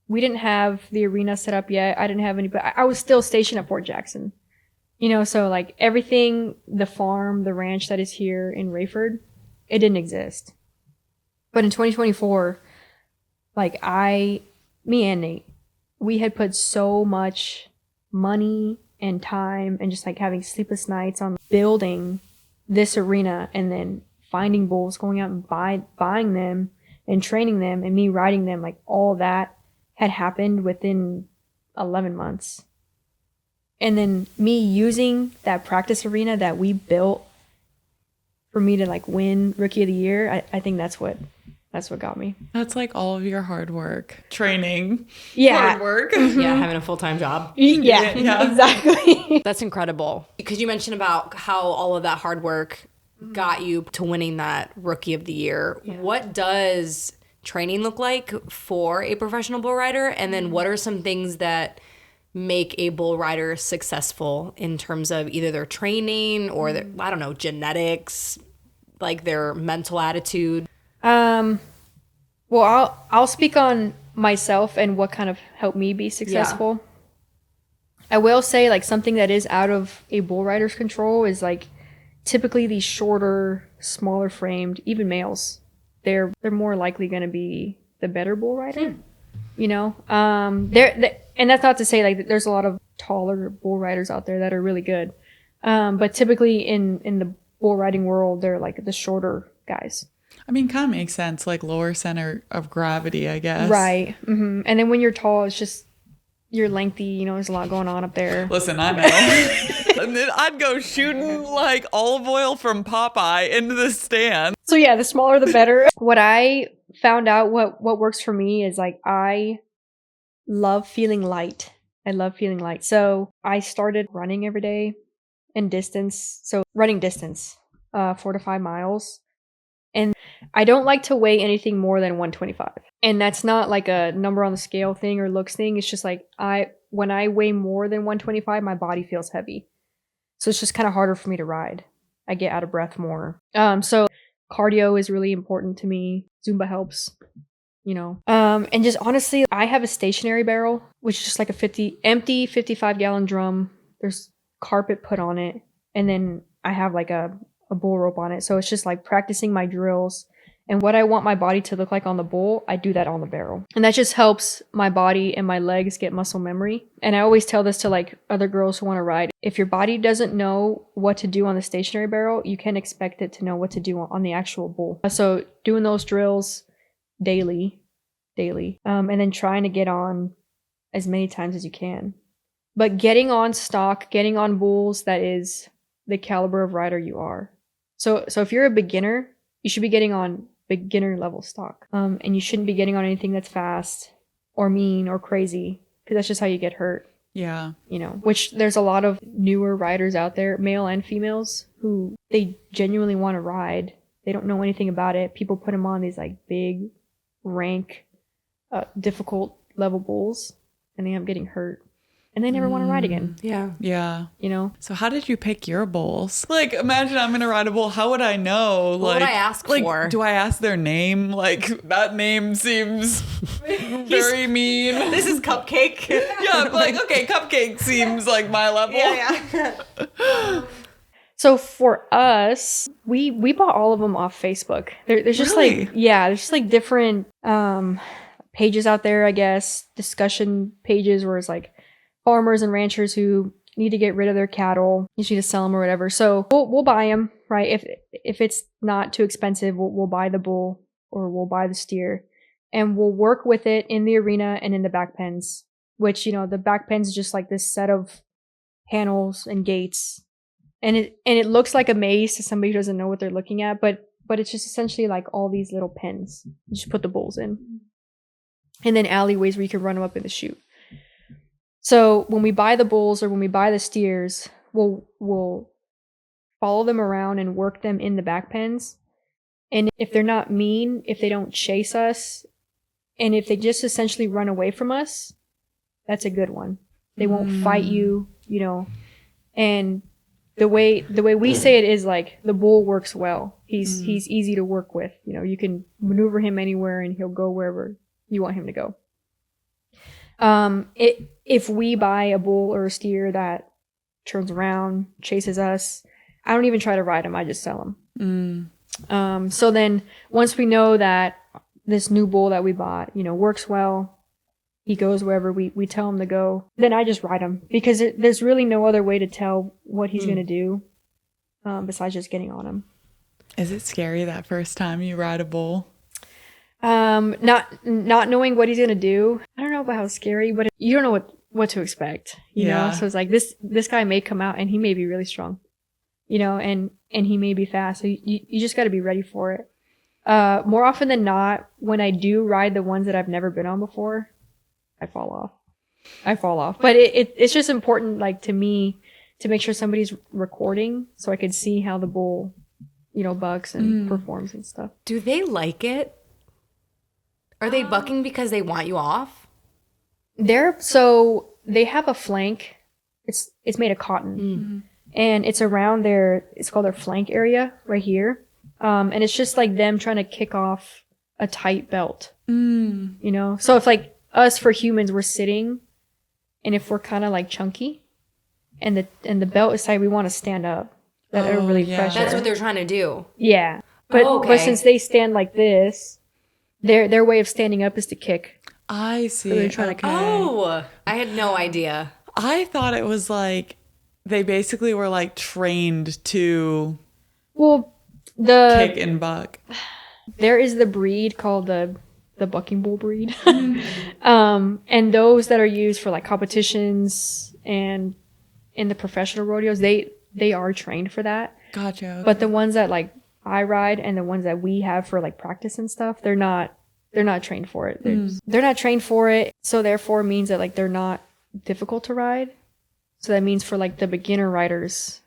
we didn't have the arena set up yet. I didn't have any, but I was still stationed at Fort Jackson. You know, so like everything, the farm, the ranch that is here in Rayford, it didn't exist. But in 2024, like me and Nate, we had put so much money and time and just like having sleepless nights on building this arena and then finding bulls, going out and buying them and training them and me riding them, like all that had happened within 11 months. And then me using that practice arena that we built for me to like win Rookie of the Year, I think that's what got me. That's like all of your hard work, training, Yeah. hard work. Yeah, having a full-time job. Yeah, Yeah. exactly. That's incredible. Because you mentioned about how all of that hard work got you to winning that Rookie of the Year. Yeah. What does training look like for a professional bull rider? And then what are some things that make a bull rider successful in terms of either their training or their, I don't know, genetics, like their mental attitude? Well, I'll speak on myself and what kind of helped me be successful. Yeah. I will say like something that is out of a bull rider's control is like typically these shorter, smaller framed, even males, they're more likely going to be the better bull rider. You know, and that's not to say like there's a lot of taller bull riders out there that are really good. But typically in the bull riding world, they're like the shorter guys. I mean, kind of makes sense, like lower center of gravity, I guess. Right. Mm-hmm. And then when you're tall, it's just you're lengthy. You know, there's a lot going on up there. Listen, I know. And then I'd go shooting like olive oil from Popeye into the stand. So yeah, the smaller the better. What I found out what works for me is like I love feeling light. I love feeling light. So I started running every day in distance. So running distance, 4 to 5 miles. And I don't like to weigh anything more than 125. And that's not like a number on the scale thing or looks thing. It's just like when I weigh more than 125, my body feels heavy. So it's just kind of harder for me to ride. I get out of breath more. So cardio is really important to me. Zumba helps, you know. And just honestly, I have a stationary barrel, which is just like a empty 55-gallon drum. There's carpet put on it. And then I have like a bull rope on it. So it's just like practicing my drills and what I want my body to look like on the bull, I do that on the barrel. And that just helps my body and my legs get muscle memory. And I always tell this to like other girls who want to ride. If your body doesn't know what to do on the stationary barrel, you can expect it to know what to do on the actual bull. So doing those drills daily, and then trying to get on as many times as you can. But getting on stock, getting on bulls, that is the caliber of rider you are. So if you're a beginner, you should be getting on beginner level stock. And you shouldn't be getting on anything that's fast or mean or crazy, because that's just how you get hurt. Yeah. You know, which there's a lot of newer riders out there, male and females, who they genuinely want to ride. They don't know anything about it. People put them on these like big rank, difficult level bulls, and they end up getting hurt. And they never want to ride again. Yeah. Yeah. You know? So how did you pick your bulls? Like, imagine I'm going to ride a bull. How would I know? What would I ask for? Do I ask their name? Like, that name seems very mean. This is Cupcake. Yeah, like, okay, Cupcake seems like my level. Yeah. So for us, we bought all of them off Facebook. There's just Really? there's just like different pages out there, I guess, discussion pages where it's like farmers and ranchers who need to get rid of their cattle, you need to sell them or whatever. So we'll buy them, right? If it's not too expensive, we'll buy the bull or we'll buy the steer, and we'll work with it in the arena and in the back pens. Which, you know, the back pens is just like this set of panels and gates, and it looks like a maze to somebody who doesn't know what they're looking at, but it's just essentially like all these little pens. You just put the bulls in, and then alleyways where you can run them up in the chute. So when we buy the bulls or when we buy the steers, we'll follow them around and work them in the back pens. And if they're not mean, if they don't chase us, And if they just essentially run away from us, that's a good one. They won't fight you, you know. And the way we say it is like the bull works well. He's easy to work with. You know, you can maneuver him anywhere and he'll go wherever you want him to go. If we buy a bull or a steer that turns around, chases us, I don't even try to ride him. I just sell him. So then once we know that this new bull that we bought, you know, works well, he goes wherever we tell him to go, then I just ride him, because there's really no other way to tell what he's going to do besides just getting on him. Is it scary that first time you ride a bull? Not knowing what he's going to do. I don't know about how scary, but you don't know what to expect, you know? So it's like this guy may come out and he may be really strong, you know, and he may be fast. So you just got to be ready for it. More often than not, when I do ride the ones that I've never been on before, I fall off. But it's just important, like, to me, to make sure somebody's recording so I can see how the bull, you know, bucks and performs and stuff. Do they like it? Are they bucking because they want you off? So they have a flank. It's made of cotton, and it's around it's called their flank area right here. And it's just like them trying to kick off a tight belt, you know? So if, like, us for humans, we're sitting, and if we're kind of like chunky and the belt is tight, we want to stand up. That'll really pressure. That's what they're trying to do. Yeah. But since they stand like this, their way of standing up is to kick. I see. So they're trying to Oh, I had no idea. I thought it was like they basically were like trained to kick and buck. There is the breed called the bucking bull breed. And those that are used for like competitions and in the professional rodeos, they are trained for that. Gotcha. Okay. But the ones that like I ride and the ones that we have for like practice and stuff, they're not trained for it. They're not trained for it. So therefore it means that like they're not difficult to ride. So that means for like the beginner riders,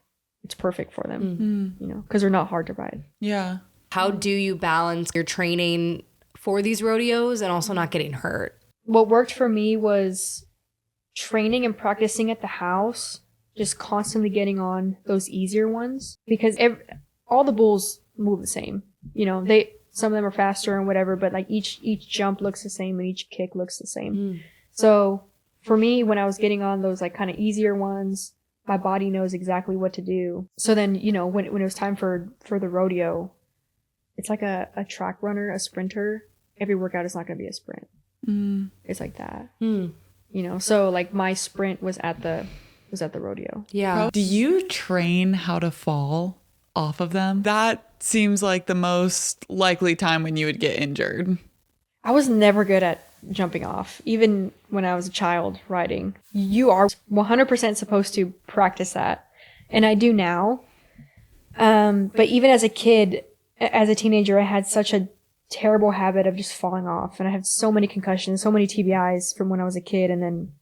it's perfect for them, you know, because they're not hard to ride. Yeah. How do you balance your training for these rodeos and also not getting hurt? What worked for me was training and practicing at the house, just constantly getting on those easier ones, because all the bulls move the same. You know, some of them are faster and whatever, but like each jump looks the same and each kick looks the same. So for me, when I was getting on those like kind of easier ones, my body knows exactly what to do. So then, you know, when it was time for the rodeo, it's like a track runner, a sprinter. Every workout is not going to be a sprint. It's like that. You know, so like my sprint was at the rodeo. Yeah. Do you train how to fall off of them? That seems like the most likely time when you would get injured. I was never good at jumping off, even when I was a child riding. You are 100% supposed to practice that. And I do now. But even as a kid, as a teenager, I had such a terrible habit of just falling off. And I had so many concussions, so many TBIs from when I was a kid. And then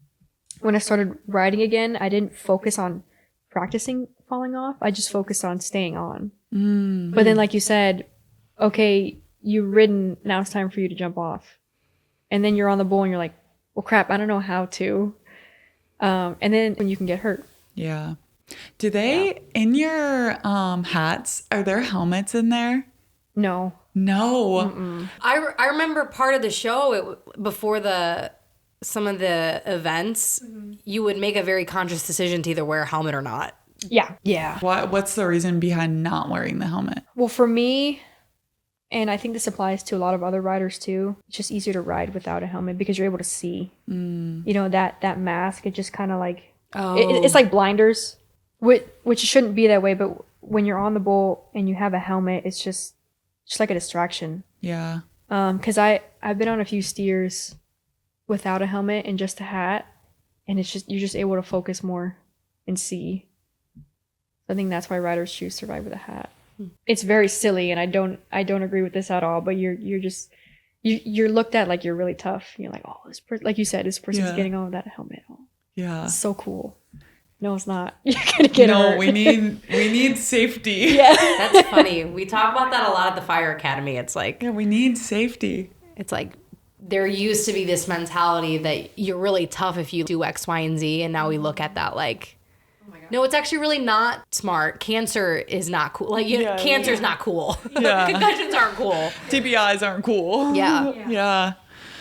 when I started riding again, I didn't focus on practicing falling off. I just focused on staying on. But then, like you said, okay, you've ridden, now it's time for you to jump off. And then you're on the bull and you're like, well, crap, I don't know how to. And then when you can get hurt. Yeah. Do they, in your hats, are there helmets in there? No. No. I remember part of the show, before some of the events, you would make a very conscious decision to either wear a helmet or not. Yeah. What's the reason behind not wearing the helmet? Well, for me, and I think this applies to a lot of other riders too, it's just easier to ride without a helmet because you're able to see. You know, that mask, it just kind of like, it's like blinders, which shouldn't be that way, but when you're on the bull and you have a helmet, it's just like a distraction. Yeah. Because I've been on a few steers without a helmet and just a hat, and it's just, you're just able to focus more and see. I think that's why riders choose to ride with a hat. It's very silly, and I don't agree with this at all, but you're looked at like you're really tough. You're like, oh, like you said, this person's getting on without a helmet. Oh, yeah. It's so cool. No, it's not. You're gonna get hurt. No, we need safety. Yeah. That's funny. We talk about that a lot at the Fire Academy. It's like, yeah, we need safety. it's like, there used to be this mentality that you're really tough if you do X, Y, and Z. And now we look at that like, no, it's actually really not smart. Cancer is not cool. Like, cancer's not cool. Yeah. Concussions aren't cool. TBIs aren't cool. Yeah.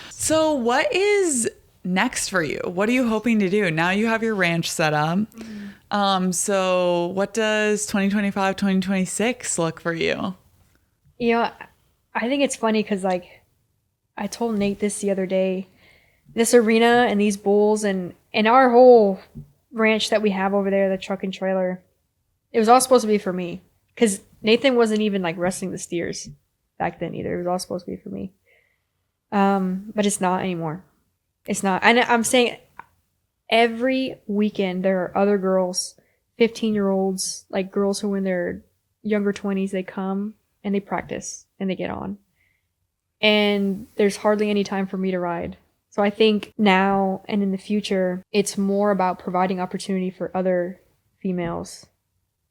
So what is next for you? What are you hoping to do? Now you have your ranch set up. So what does 2025, 2026 look for you? You know, I think it's funny because, like, I told Nate this the other day. This arena and these bulls and our whole ranch that we have over there, the truck and trailer, it was all supposed to be for me. Because Nathan wasn't even, like, wrestling the steers back then either. It was all supposed to be for me. But it's not anymore. It's not. And I'm saying every weekend there are other girls, 15-year-olds, like girls who are in their younger 20s, they come and they practice and they get on. And there's hardly any time for me to ride. So I think now and in the future, it's more about providing opportunity for other females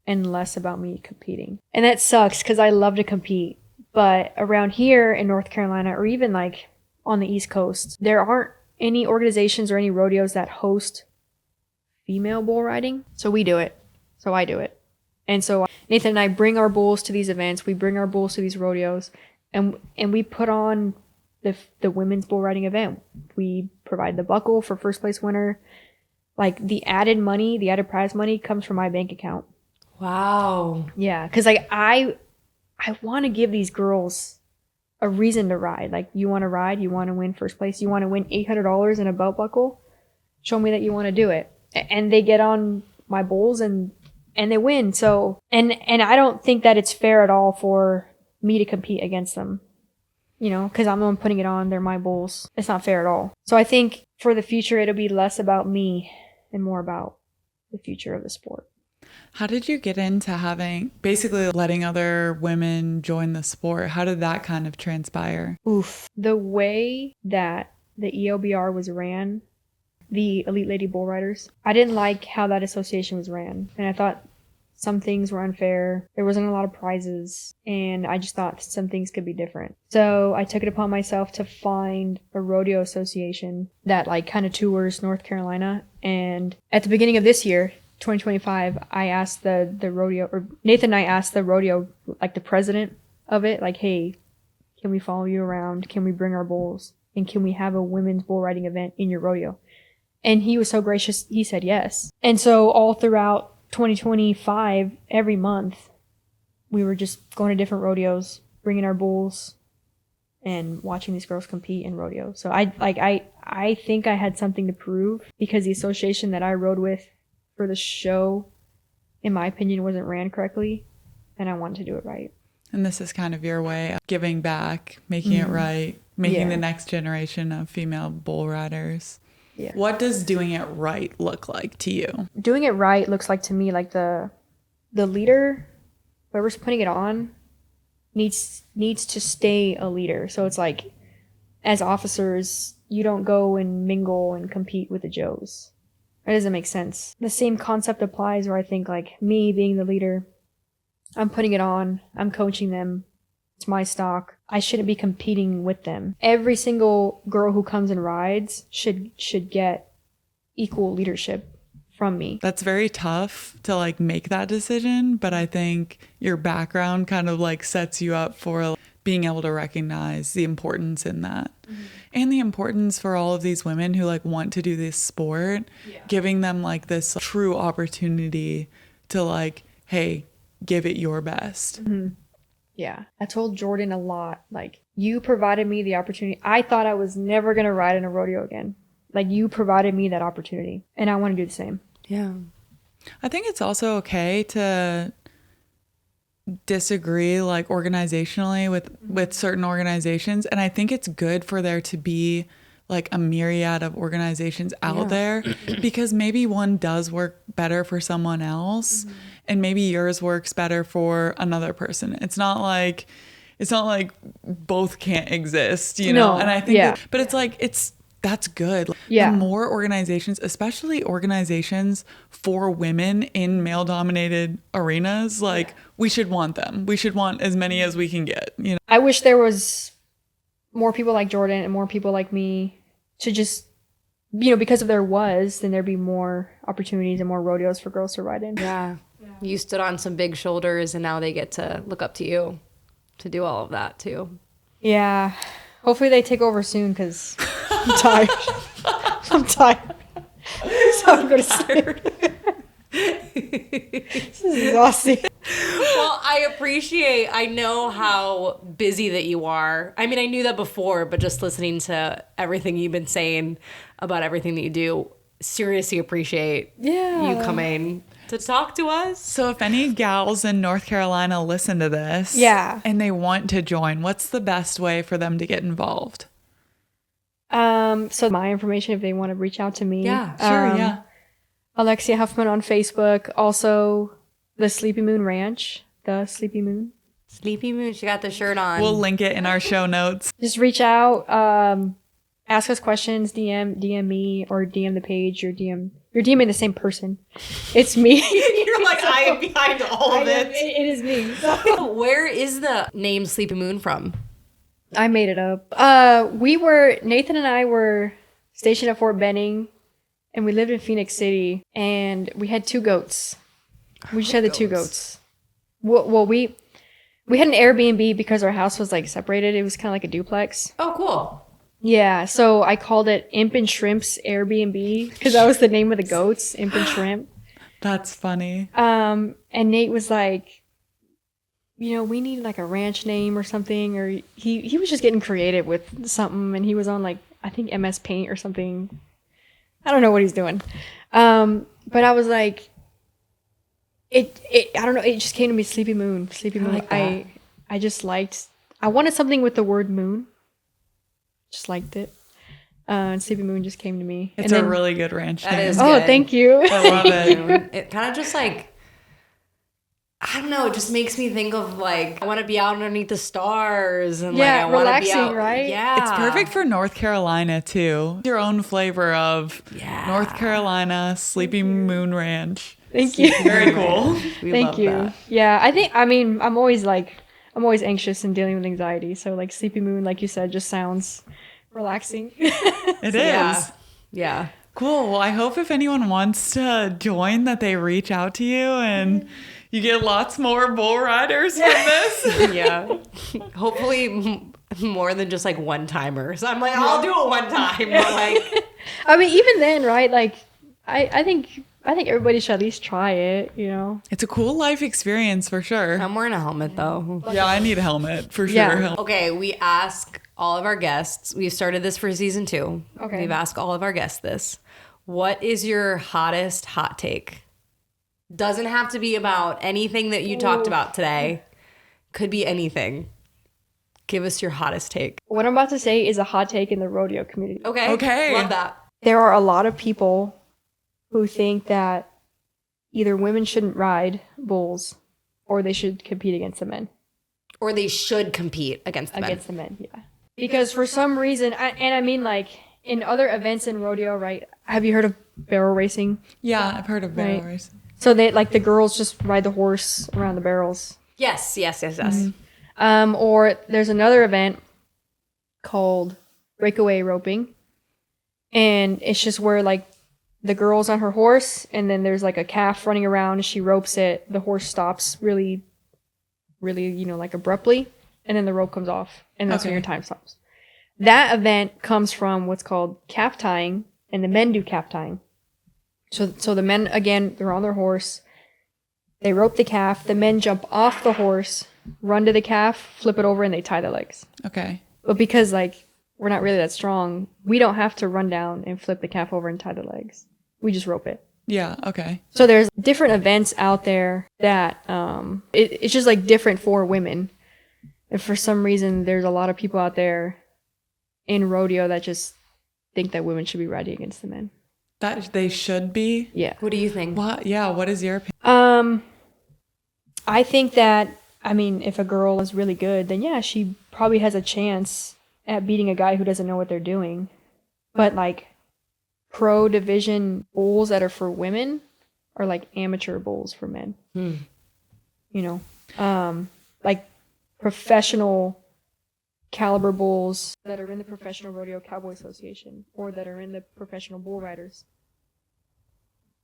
and less about me competing. And that sucks because I love to compete. But around here in North Carolina, or even like on the East Coast, there aren't any organizations or any rodeos that host female bull riding. So we do it. So I do it. And so Nathan and I bring our bulls to these events. We bring our bulls to these rodeos. And we put on the women's bull riding event. We provide the buckle for first place winner. Like the added money, the added prize money comes from my bank account. Wow. Yeah, because like I want to give these girls a reason to ride. Like, you want to ride, you want to win first place, you want to win $800 in a belt buckle. Show me that you want to do it, and they get on my bulls and they win. So and I don't think that it's fair at all for me to compete against them. You know, because I'm the one putting it on. They're my bulls. It's not fair at all. So I think for the future, it'll be less about me and more about the future of the sport. How did you get into basically letting other women join the sport? How did that kind of transpire? Oof. The way that the ELBR was ran, the Elite Lady Bull Riders, I didn't like how that association was ran. And I thought some things were unfair. There wasn't a lot of prizes. And I just thought some things could be different. So I took it upon myself to find a rodeo association that like kind of tours North Carolina. And at the beginning of this year, 2025, I asked the rodeo, or Nathan and I asked the rodeo, like the president of it, like, hey, can we follow you around? Can we bring our bulls? And can we have a women's bull riding event in your rodeo? And he was so gracious, he said yes. And so all throughout 2025, every month, we were just going to different rodeos, bringing our bulls, and watching these girls compete in rodeo. So I think I had something to prove, because the association that I rode with for the show, in my opinion, wasn't ran correctly, and I wanted to do it right. And this is kind of your way of giving back, making it right, making the next generation of female bull riders. Yeah. What does doing it right look like to you? Doing it right looks like to me like the leader, whoever's putting it on, needs to stay a leader. So it's like, as officers, you don't go and mingle and compete with the Joes. That doesn't make sense. The same concept applies where I think like me being the leader, I'm putting it on, I'm coaching them, it's my stock. I shouldn't be competing with them. Every single girl who comes and rides should get equal leadership from me. That's very tough to like make that decision, but I think your background kind of like sets you up for being able to recognize the importance in that. Mm-hmm. And the importance for all of these women who like want to do this sport, giving them like this true opportunity to like, hey, give it your best. Mm-hmm. Yeah. I told Jordan a lot, like, you provided me the opportunity. I thought I was never going to ride in a rodeo again. Like, you provided me that opportunity, and I want to do the same. Yeah. I think it's also okay to disagree like organizationally with certain organizations, and I think it's good for there to be like a myriad of organizations out there, because maybe one does work better for someone else, and maybe yours works better for another person. It's not like both can't exist, you know. And I think but it's like that's good. The more organizations, especially organizations for women in male dominated arenas, like we should want them. We should want as many as we can get, you know. I wish there was more people like Jordan and more people like me to just, because if there was, then there'd be more opportunities and more rodeos for girls to ride in. Yeah. You stood on some big shoulders, and now they get to look up to you to do all of that too. Yeah. Hopefully they take over soon because I'm tired. I'm tired. So I'm going to sleep. This is exhausting. Well, I know how busy that you are. I mean, I knew that before, but just listening to everything you've been saying about everything that you do, seriously appreciate you coming to talk to us. So if any gals in North Carolina listen to this and they want to join, what's the best way for them to get involved? So my information, if they want to reach out to me. Yeah, sure, Alexia Huffman on Facebook. Also, the Sleepy Moon Ranch. The Sleepy Moon. Sleepy Moon, she got the shirt on. We'll link it in our show notes. Just reach out, ask us questions, DM me, or DM the page. You're DMing the same person. It's me. You're like, I am behind all of it. It is me. Where is the name Sleepy Moon from? I made it up. Nathan and I were stationed at Fort Benning, and we lived in Phoenix City, and we had 2 goats. We just had the 2 goats. Well, we had an Airbnb because our house was like separated. It was kind of like a duplex. Oh, cool. Yeah, so I called it Imp and Shrimp's Airbnb because that was the name of the goats, Imp and Shrimp. That's funny. And Nate was like, we need like a ranch name or something, or he was just getting creative with something, and he was on like, I think MS Paint or something. I don't know what he's doing. But I was like, I don't know, it just came to me, Sleepy Moon. Sleepy Moon. like that. I wanted something with the word moon. Just liked it. And Sleepy Moon just came to me. It's a really good ranch That name. is Oh, good. thank you. I love it. It kind of just like, I don't know, it just makes me think of like, I want to be out underneath the stars and like, I want to be relaxing, out. right? Yeah. It's perfect for North Carolina too. Your own flavor of North Carolina Sleepy Moon Ranch. Thank you. Very cool. We Thank love you. that. Yeah, I'm always anxious and dealing with anxiety. So like Sleepy Moon, like you said, just sounds relaxing. It is. Yeah. Yeah. Cool. Well, I hope if anyone wants to join that they reach out to you and you get lots more bull riders from this. Yeah. Hopefully more than just like one timers. I'm like, I'll do it one time. But like, I mean, even then, right? Like, I think everybody should at least try it. It's a cool life experience for sure. I'm wearing a helmet though. Yeah, I need a helmet for sure. Yeah. Okay, we ask all of our guests. We've started this for season 2. Okay. We've asked all of our guests this. What is your hottest hot take? Doesn't have to be about anything that you talked about today. Could be anything. Give us your hottest take. What I'm about to say is a hot take in the rodeo community. Okay. Love that. There are a lot of people who think that either women shouldn't ride bulls or they should compete against the men. Or they should compete against the men. Against the men, yeah. Because for some reason, I mean, like, in other events in rodeo, right? Have you heard of barrel racing? Yeah, I've heard of barrel Right. racing. So they, like, the girls just ride the horse around the barrels. Yes. Or there's another event called breakaway roping. And it's just where, like, the girl's on her horse, and then there's, like, a calf running around, and she ropes it. The horse stops really, like, abruptly, and then the rope comes off, and that's when your time stops. That event comes from what's called calf tying, and the men do calf tying. So the men, again, they're on their horse. They rope the calf. The men jump off the horse, run to the calf, flip it over, and they tie their legs. Okay. But because, like, we're not really that strong, we don't have to run down and flip the calf over and tie the legs. We just rope it. Yeah, okay. So there's different events out there that it's just, like, different for women. And for some reason, there's a lot of people out there in rodeo that just think that women should be riding against the men. That they should be? Yeah. What do you think? What? Yeah, what is your opinion? I think that, I mean, if a girl is really good, then yeah, she probably has a chance at beating a guy who doesn't know what they're doing. But, like, pro division bulls that are for women are like amateur bulls for men. Like professional caliber bulls that are in the Professional Rodeo Cowboy Association or that are in the Professional Bull Riders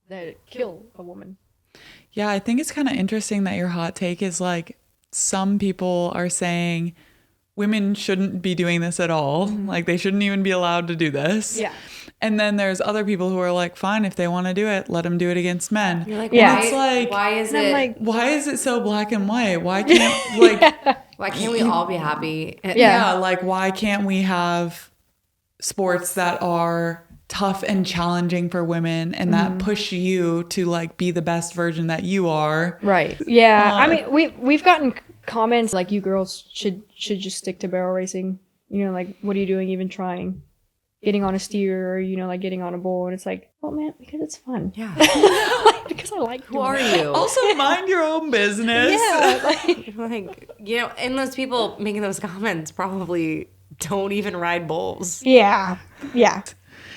that kill a woman. Yeah, I think it's kind of interesting that your hot take is like some people are saying women shouldn't be doing this at all. Like they shouldn't even be allowed to do this. Yeah. And then there's other people who are like, fine, if they want to do it, let them do it against men. You're like, Yeah. why, It's like- why is And I'm it? like, Why is it so black and white? Why can't like why can't we all be happy? yeah, like why can't we have sports that are tough and challenging for women and that push you to like be the best version that you are? right. Yeah. I mean, we've gotten comments like you girls should just stick to barrel racing. You know, like what are you doing even trying? Getting on a steer or, you know, like getting on a bull. And it's like, oh man, because it's fun. Yeah. Because I like Who are you? Also mind your own business. Yeah. Like, Like, you know, and those people making those comments probably don't even ride bulls. yeah. Yeah.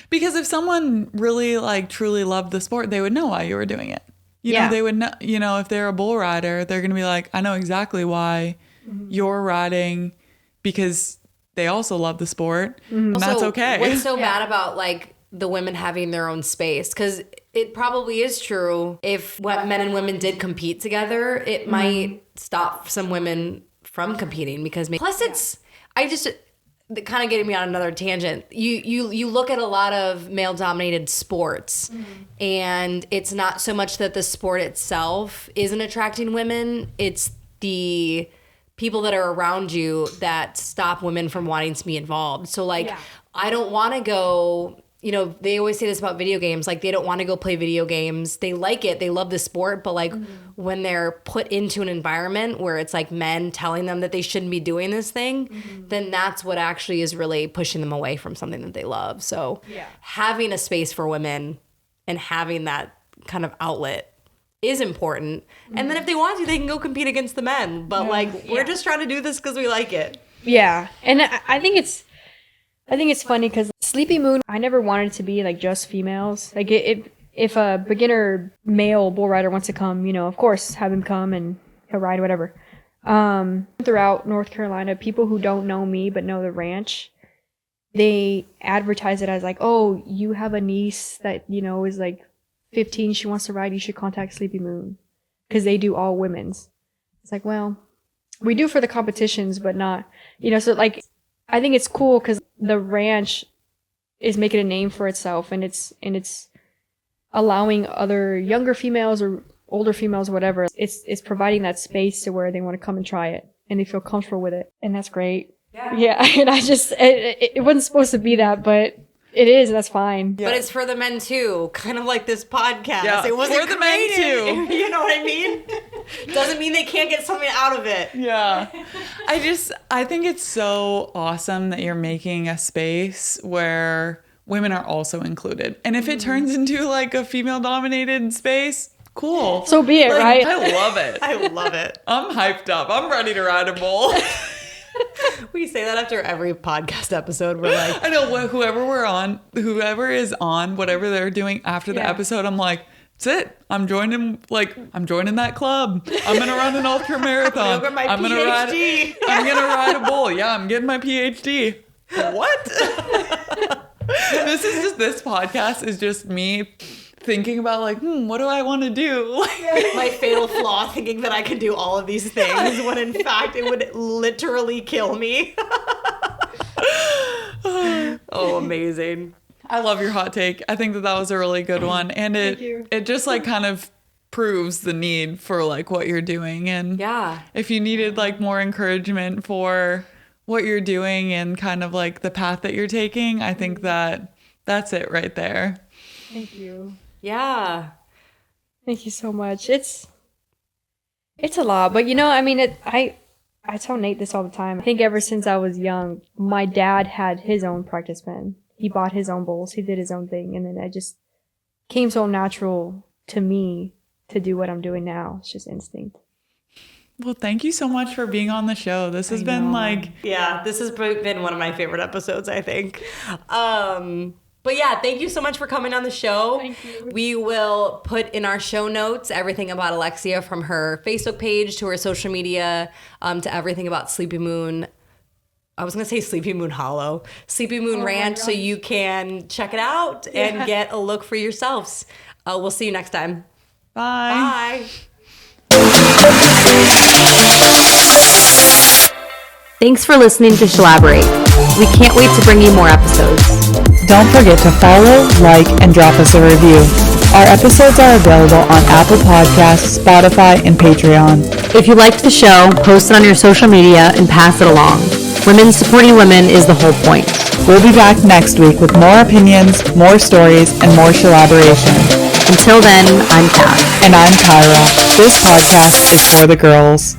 Because if someone really like truly loved the sport, they would know why you were doing it. You Yeah. know, they would know, you know, if they're a bull rider, they're going to be like, I know exactly why you're riding because they also love the sport. And that's Also, okay. What's so bad about like the women having their own space? Because it probably is true. If what men and women did compete together, it might stop some women from competing because plus it's kind of getting me on another tangent. You look at a lot of male dominated sports and it's not so much that the sport itself isn't attracting women, it's the people that are around you that stop women from wanting to be involved. So like, I don't want to go, you know, they always say this about video games, like they don't want to go play video games. They like it. They love the sport. But like when they're put into an environment where it's like men telling them that they shouldn't be doing this thing, then that's what actually is really pushing them away from something that they love. So having a space for women and having that kind of outlet is important. And then if they want to, they can go compete against the men. But like, we're just trying to do this because we like it. Yeah. And I think it's funny because Sleepy Moon, I never wanted it to be like just females. Like if a beginner male bull rider wants to come, you know, of course, have him come and he'll ride whatever. Throughout North Carolina, people who don't know me but know the ranch, they advertise it as like, oh, you have a niece that, you know, is like 15, she wants to ride, you should contact Sleepy Moon. Because they do all women's. It's like, well, we do for the competitions, but not, you know, so like, I think it's cool because the ranch is making a name for itself and it's allowing other younger females or older females or whatever. It's providing that space to where they want to come and try it and they feel comfortable with it. And that's great. Yeah. And I just, it wasn't supposed to be that, but it is, and that's fine. But it's for the men too, kind of like this podcast. Yeah, It wasn't for the men created- too. You know what I mean? Doesn't mean they can't get something out of it. Yeah. I think it's so awesome that you're making a space where women are also included. And if it turns into like a female dominated space, cool. So be it, Like, right? I love it. I love it. I'm hyped up. I'm ready to ride a bull. We say that after every podcast episode. We're like, I know whoever is on, whatever they're doing after the episode, I'm like, that's it. I'm joining that club. I'm gonna run an ultra marathon. Go get my I'm PhD. I'm gonna ride a bull. Yeah, I'm getting my PhD. What? This podcast is just me thinking about like, what do I want to do? my fatal flaw, thinking that I could do all of these things when in fact it would literally kill me. Oh, amazing. I love your hot take. I think that was a really good one. And it just like kind of proves the need for like what you're doing. And Yeah. if you needed like more encouragement for what you're doing and kind of like the path that you're taking, I think that's it right there. Thank you. Yeah. Thank you so much. It's a lot, but you know, I mean, I tell Nate this all the time. I think ever since I was young, my dad had his own practice pen. He bought his own bulls. He did his own thing. And then it just came so natural to me to do what I'm doing now. It's just instinct. Well, thank you so much for being on the show. This has been like, Yeah, this has been one of my favorite episodes, I think. But yeah, thank you so much for coming on the show. Thank you. We will put in our show notes everything about Alexia, from her Facebook page to her social media, to everything about Sleepy Moon. I was gonna say Sleepy Moon Hollow, Sleepy Moon Ranch, so you can check it out and get a look for yourselves. We'll see you next time. Bye. Bye. Thanks for listening to Shalaborate. We can't wait to bring you more episodes. Don't forget to follow, like, and drop us a review. Our episodes are available on Apple Podcasts, Spotify, and Patreon. If you liked the show, post it on your social media and pass it along. Women supporting women is the whole point. We'll be back next week with more opinions, more stories, and more collaboration. Until then, I'm Kat. And I'm Kyra. This podcast is for the girls.